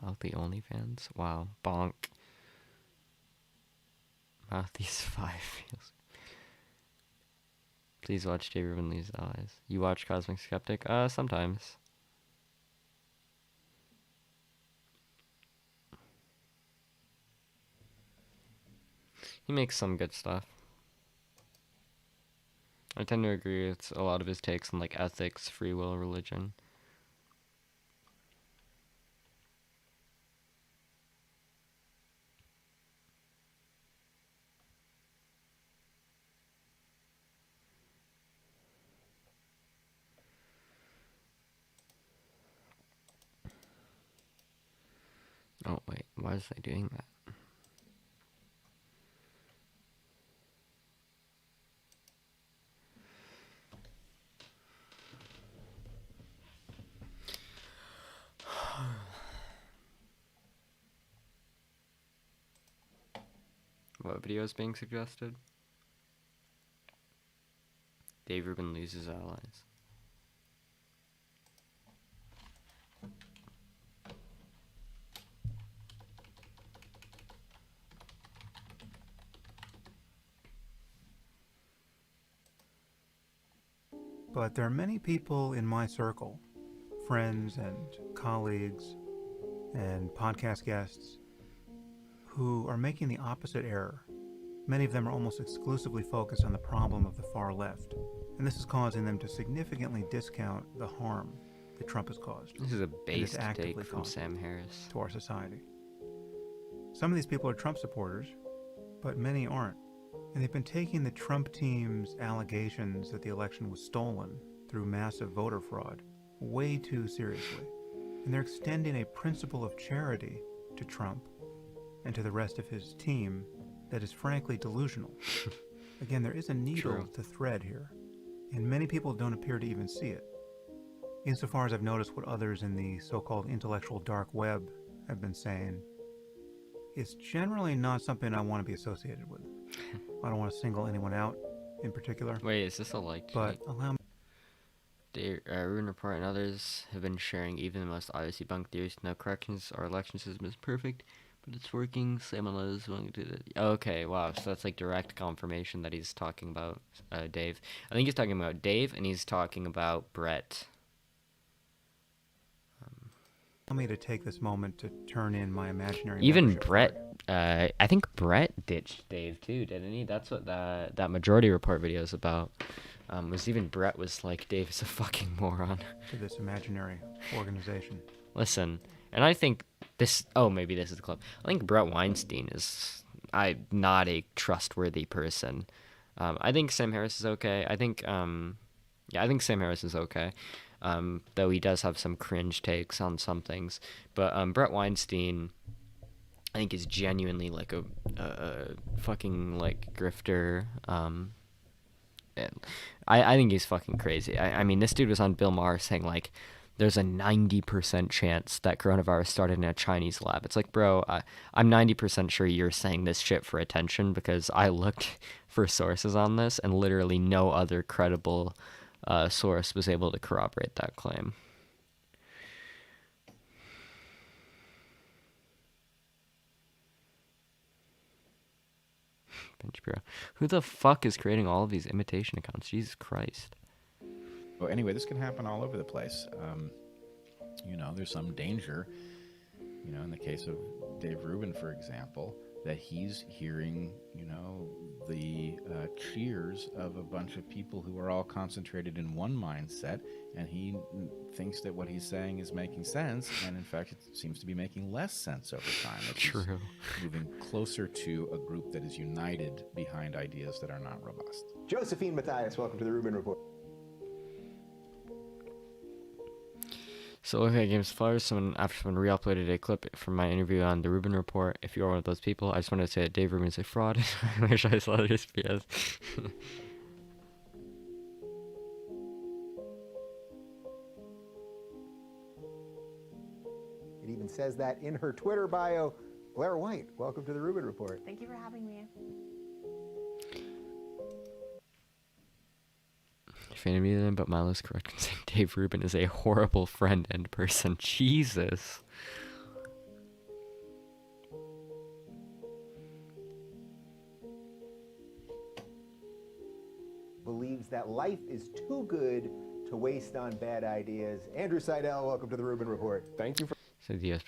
Mouthy OnlyFans? Wow. Bonk. Mouthy's 5 feels. Please watch Dave Rubin Lee's Allies. You watch Cosmic Skeptic? Sometimes. He makes some good stuff. I tend to agree with a lot of his takes on like ethics, free will, religion. Oh wait, why is I doing that? What video is being suggested? Dave Rubin loses allies. But there are many people in my circle, friends and colleagues and podcast guests, who are making the opposite error. Many of them are almost exclusively focused on the problem of the far left, and this is causing them to significantly discount the harm that Trump has caused. This is a and is based actively take from causing Sam Harris. to our society. Some of these people are Trump supporters, but many aren't. And they've been taking the Trump team's allegations that the election was stolen through massive voter fraud way too seriously. And they're extending a principle of charity to Trump and to the rest of his team that is frankly delusional. Again, there is a needle True. to thread here, and many people don't appear to even see it. Insofar as I've noticed what others in the so-called intellectual dark web have been saying, it's generally not something I want to be associated with. I don't want to single anyone out in particular. Wait, is this a liked But tweet? allow me. The Rune Report and others have been sharing even the most obviously debunked theories. No corrections. Our election system is perfect, but it's working. Same on others willing to do it. Okay, wow. So that's like direct confirmation that he's talking about Dave. I think he's talking about Dave, and he's talking about Brett. Allow me to take this moment to turn in my imaginary. Even membership Brett, I think Brett ditched Dave too, didn't he? That's what that Majority Report video is about. Was even Brett was like, Dave is a fucking moron. to this imaginary organization. Listen, and I think this. Oh, maybe this is the clip. I think Brett Weinstein is not a trustworthy person. I think Sam Harris is okay. I think I think Sam Harris is okay. Though he does have some cringe takes on some things. But Brett Weinstein, I think, is genuinely like a fucking like grifter. I think he's fucking crazy. I mean, this dude was on Bill Maher saying like, there's a 90% chance that coronavirus started in a Chinese lab. It's like, bro, I'm 90% sure you're saying this shit for attention, because I looked for sources on this and literally no other credible source was able to corroborate that claim. Bench Bureau. Who the fuck is creating all of these imitation accounts? Jesus Christ. Well, anyway, this can happen all over the place. You know, there's some danger, you know, in the case of Dave Rubin, for example, that he's hearing, you know, the cheers of a bunch of people who are all concentrated in one mindset, and he thinks that what he's saying is making sense, and in fact, it seems to be making less sense over time. It's True. moving closer to a group that is united behind ideas that are not robust. Josephine Matthias, welcome to the Rubin Report. So, okay, Games Flyers, after someone re-uploaded a clip from my interview on the Rubin Report. If you are one of those people, I just wanted to say that Dave Rubin is a fraud. I wish I saw this PS. It even says that in her Twitter bio. Blair White, welcome to the Rubin Report. Thank you for having me. Fan me then, but Milo's correct in saying Dave Rubin is a horrible friend and person. Jesus. Believes that life is too good to waste on bad ideas. Andrew Seidel, welcome to the Rubin Report. Thank you for So the yes,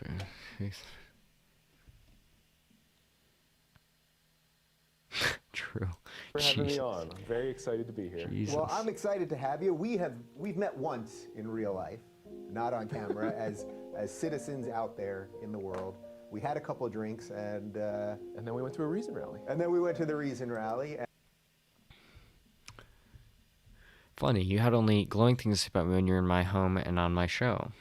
True. having me Jesus. on. I'm very excited to be here. Jesus. Well, I'm excited to have you. We've met once in real life, not on camera, as citizens out there in the world. We had a couple of drinks, and then we went to a Reason rally. And then we went to the Reason rally. Funny, you had only glowing things to say about me when you're in my home and on my show.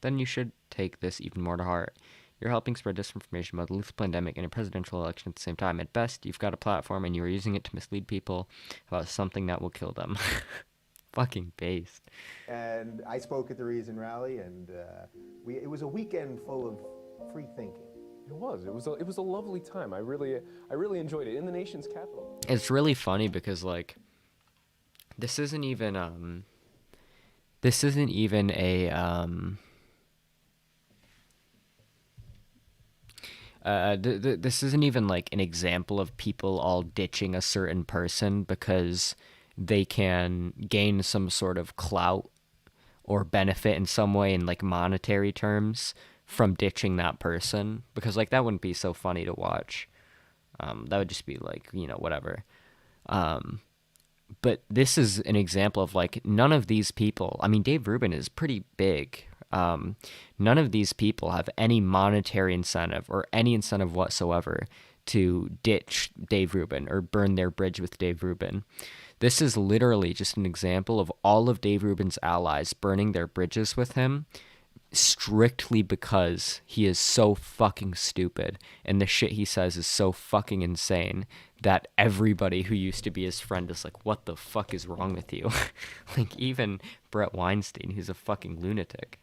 Then you should take this even more to heart. You're helping spread disinformation about the lethal pandemic and a presidential election at the same time. At best, you've got a platform and you are using it to mislead people about something that will kill them. Fucking based. And I spoke at the Reason rally, and it was a weekend full of free thinking. It was. It was a lovely time. I really enjoyed it in the nation's capital. It's really funny because like this isn't even a this isn't even like an example of people all ditching a certain person because they can gain some sort of clout or benefit in some way in like monetary terms from ditching that person, because like that wouldn't be so funny to watch. That would just be like, you know, whatever. But this is an example of like none of these people, I mean, Dave Rubin is pretty big. None of these people have any monetary incentive or any incentive whatsoever to ditch Dave Rubin or burn their bridge with Dave Rubin. This is literally just an example of all of Dave Rubin's allies burning their bridges with him strictly because he is so fucking stupid and the shit he says is so fucking insane that everybody who used to be his friend is like, what the fuck is wrong with you? Like even Brett Weinstein, who's a fucking lunatic.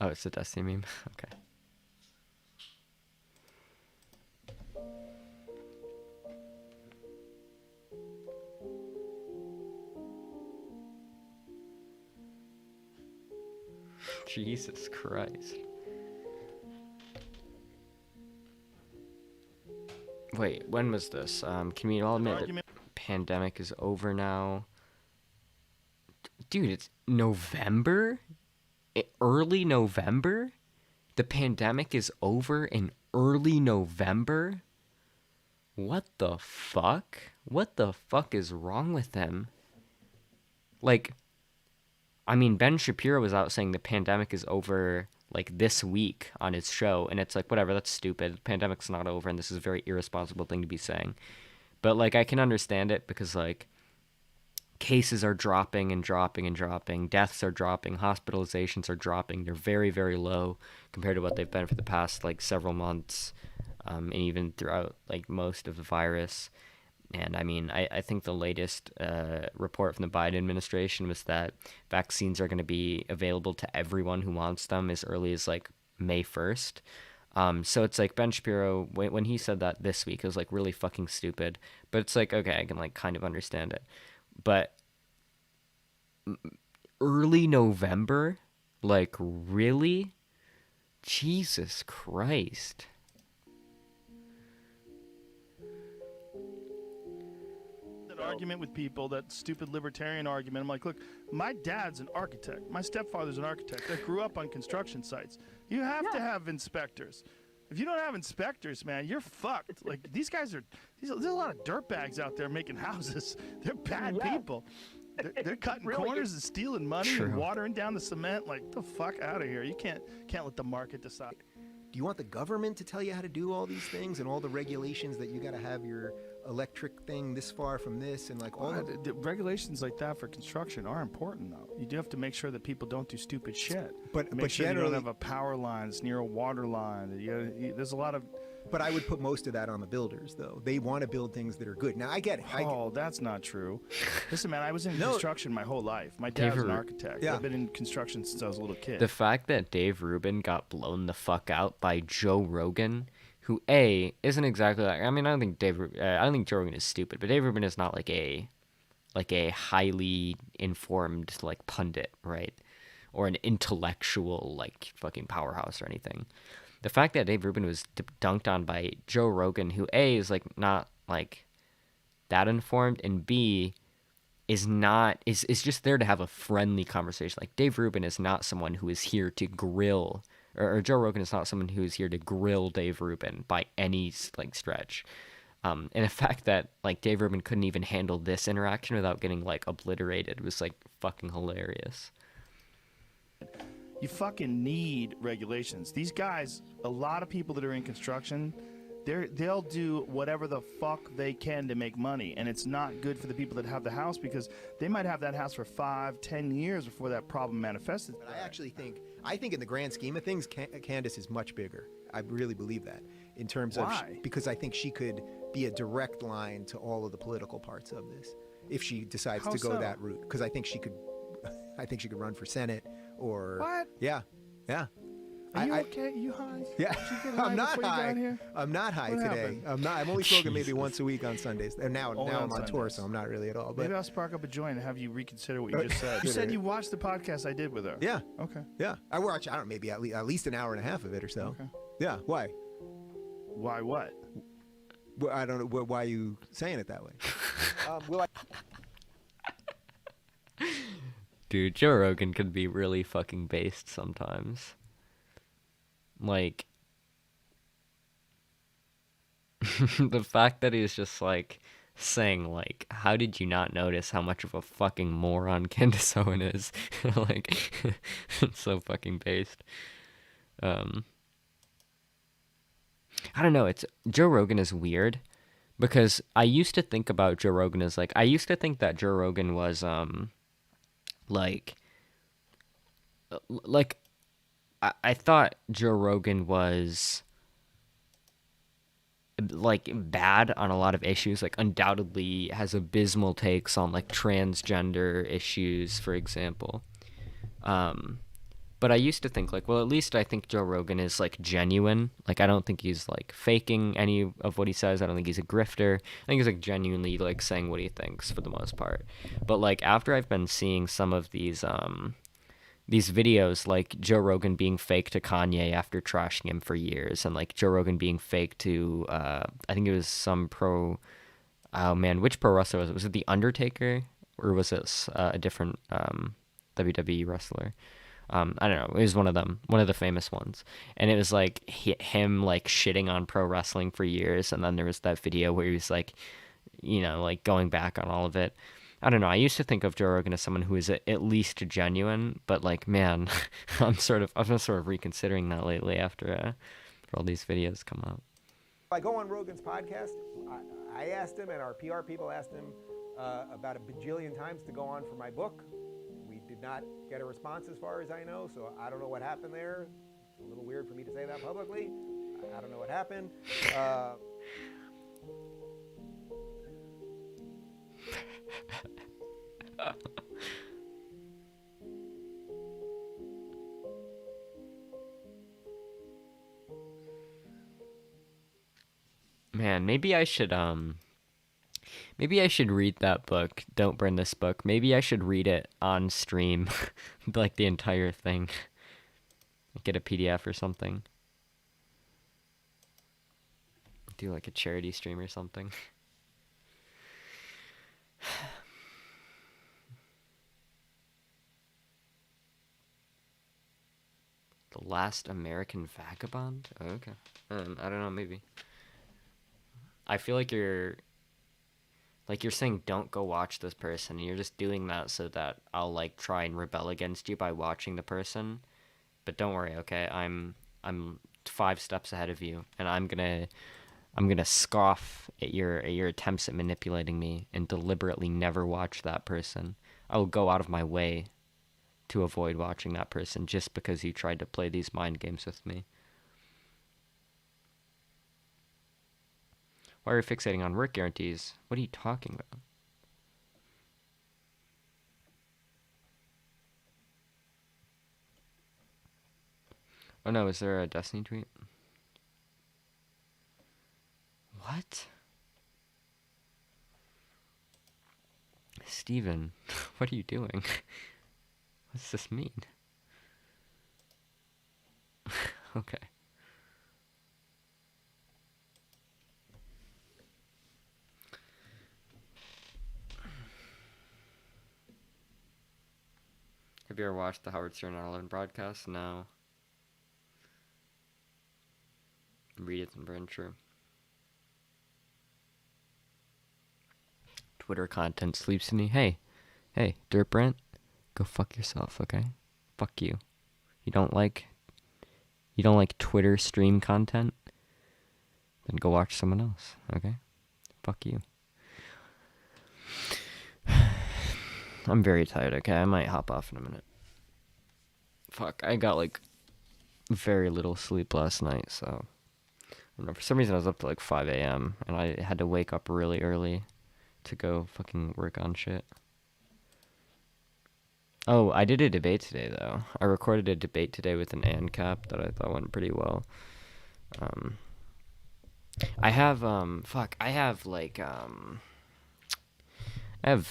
Oh, it's a Destiny meme? Okay. Jesus Christ. Wait, when was this? Can we all admit that pandemic is over now? Dude, it's November? Early November? The pandemic is over in early November? What the fuck? What the fuck is wrong with them? Like, I mean, Ben Shapiro was out saying the pandemic is over, like, this week on his show, and it's like, whatever, that's stupid. The pandemic's not over, and this is a very irresponsible thing to be saying. But, like, I can understand it because, like, cases are dropping and dropping and dropping. Deaths are dropping. Hospitalizations are dropping. They're very, very low compared to what they've been for the past, like, several months, and even throughout, like, most of the virus. And I mean, I think the latest report from the Biden administration was that vaccines are going to be available to everyone who wants them as early as like May 1st. So it's like Ben Shapiro, when he said that this week, it was like really fucking stupid. But it's like, okay, I can like kind of understand it. But early November? Like, really? Jesus Christ. Argument with people, that stupid libertarian argument. I'm like, look, my dad's an architect. My stepfather's an architect. I grew up on construction sites. You have to have inspectors. If you don't have inspectors, man, you're fucked. Like, these guys are, there's a lot of dirtbags out there making houses. They're bad people. They're cutting really corners and stealing money True. and watering down the cement. Like, the fuck out of here. You can't let the market decide. Do you want the government to tell you how to do all these things and all the regulations that you got to have your electric thing this far from this and like all of the regulations like that for construction are important though. You do have to make sure that people don't do stupid shit. But make sure you don't generally- have a power line that's near a water line. There's a lot of. But I would put most of that on the builders, though. They want to build things that are good. Now, I get it. That's not true. Listen, man, I was in construction my whole life. My Dave dad's an Ru- architect. Yeah. I've been in construction since I was a little kid. The fact that Dave Rubin got blown the fuck out by Joe Rogan, who A, isn't exactly like, I mean, I don't think Joe Rogan is stupid, but Dave Rubin is not like a highly informed like pundit, right? Or an intellectual like fucking powerhouse or anything. The fact that Dave Rubin was dunked on by Joe Rogan, who A, is like not like that informed, and B, is just there to have a friendly conversation. Like Dave Rubin is not someone who is here to grill, or Joe Rogan is not someone who is here to grill Dave Rubin by any like stretch. And the fact that like Dave Rubin couldn't even handle this interaction without getting like obliterated was like fucking hilarious. You fucking need regulations. These guys, a lot of people that are in construction, they'll do whatever the fuck they can to make money, and it's not good for the people that have the house because they might have that house for 5-10 years before that problem manifested. But I think in the grand scheme of things, Candace is much bigger. I really believe that in terms of Why? because I think she could be a direct line to all of the political parts of this if she decides How to go so? that route. Because I think she could run for Senate or What? Yeah. Are you okay? You high? Yeah, Did you get high I'm not before you got high. here? I'm not high What today. happened? I'm not. I'm only smoking maybe once a week on Sundays. And now Only I'm on tour, Sundays. so I'm not really at all. But Maybe I'll spark up a joint and have you reconsider what you just said. You said you watched the podcast I did with her. Yeah. Okay. Yeah, I watch. I don't know, maybe at least an hour and a half of it or so. Okay. Yeah. Why? Why what? Well, I don't know. Why are you saying it that way? Will I? Dude, Joe Rogan could be really fucking based sometimes. Like, the fact that he's just like saying like, how did you not notice how much of a fucking moron Candace Owen is? Like, it's so fucking based. I don't know, Joe Rogan is weird because I used to think about Joe Rogan as like, I used to think that Joe Rogan was like I thought Joe Rogan was like bad on a lot of issues, like undoubtedly has abysmal takes on like transgender issues, for example. But I used to think like, well, at least I think Joe Rogan is like genuine. Like, I don't think he's like faking any of what he says. I don't think he's a grifter. I think he's like genuinely like saying what he thinks for the most part. But like after I've been seeing some of these videos, like Joe Rogan being fake to Kanye after trashing him for years, and like Joe Rogan being fake to I think it was some which pro wrestler was it? Was it The Undertaker or was it a different WWE wrestler? I don't know. It was one of them, one of the famous ones. And it was like him like shitting on pro wrestling for years. And then there was that video where he was like, like going back on all of it. I don't know. I used to think of Joe Rogan as someone who is at least genuine, but like, man, I'm sort of reconsidering that lately after all these videos come out. I go on Rogan's podcast. I asked him, and our PR people asked him about a bajillion times to go on for my book. We did not get a response as far as I know, so I don't know what happened there. It's a little weird for me to say that publicly. I don't know what happened. Man, maybe I should read that book, Don't Burn This Book. Maybe I should read it on stream, like the entire thing. Get a PDF or something. Do like a charity stream or something. The Last American Vagabond? Oh, okay. I don't know, maybe. I feel like you're saying don't go watch this person, and you're just doing that so that I'll like try and rebel against you by watching the person. But don't worry, okay? I'm 5 steps ahead of you, and I'm gonna scoff at your attempts at manipulating me and deliberately never watch that person. I will go out of my way to avoid watching that person just because you tried to play these mind games with me. Why are you fixating on work guarantees? What are you talking about? Oh no, is there a Destiny tweet? What? Steven, what are you doing? What's this mean? Okay. Have you ever watched the Howard Stern 9/11 broadcast? No. Read it and burn true. Twitter content sleeps in me. Hey, Dirt Brent, go fuck yourself, okay? Fuck you. You don't like Twitter stream content? Then go watch someone else, okay? Fuck you. I'm very tired, okay? I might hop off in a minute. Fuck, I got like very little sleep last night, so I don't know, for some reason I was up to like 5 a.m. and I had to wake up really early to go fucking work on shit. Oh, I did a debate today though. I recorded a debate today with an ANCAP that I thought went pretty well. I have I have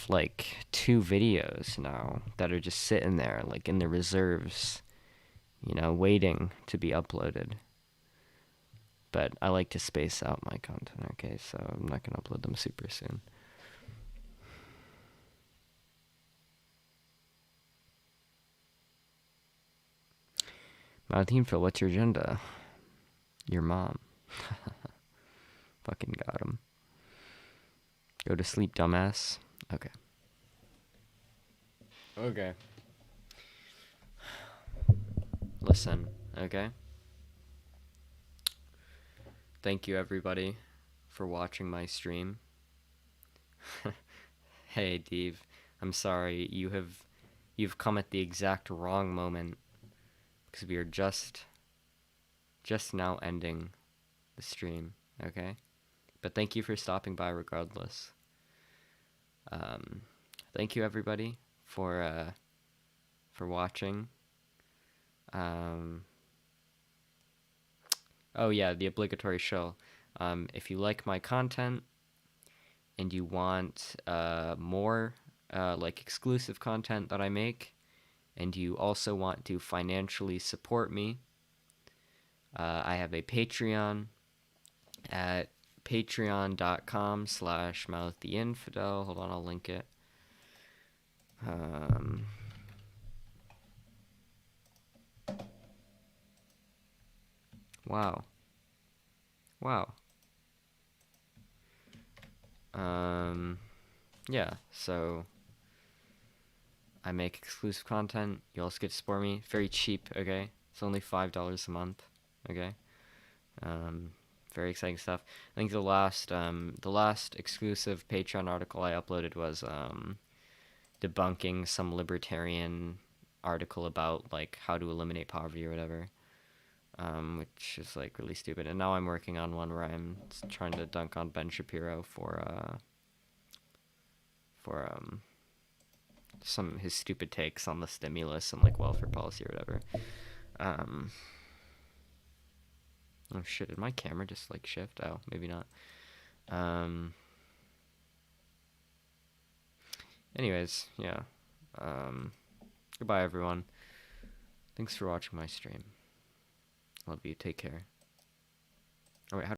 like 2 videos now that are just sitting there like in the reserves, you know, waiting to be uploaded. But I like to space out my content, okay? So I'm not going to upload them super soon. Maltinfo, what's your agenda? Your mom. Fucking got him. Go to sleep, dumbass. Okay. Okay. Listen, okay? Thank you everybody for watching my stream. Hey, Dave, I'm sorry. You've come at the exact wrong moment because we are just now ending the stream, okay? But thank you for stopping by regardless. Thank you everybody for watching. Oh yeah, the obligatory show. If you like my content and you want more like exclusive content that I make, and you also want to financially support me, I have a Patreon at patreon.com/mouththeinfidel. Hold on, I'll link it. Wow. Yeah, so I make exclusive content. You also get to support me. Very cheap, okay? It's only $5 a month, okay? Very exciting stuff. I think the last exclusive Patreon article I uploaded was debunking some libertarian article about like how to eliminate poverty or whatever, which is like really stupid. And now I'm working on one where I'm trying to dunk on Ben Shapiro for some his stupid takes on the stimulus and like welfare policy or whatever. Oh shit, did my camera just like shift? Oh, maybe not. Anyways, yeah. Goodbye everyone. Thanks for watching my stream. Love you, take care. Oh wait, how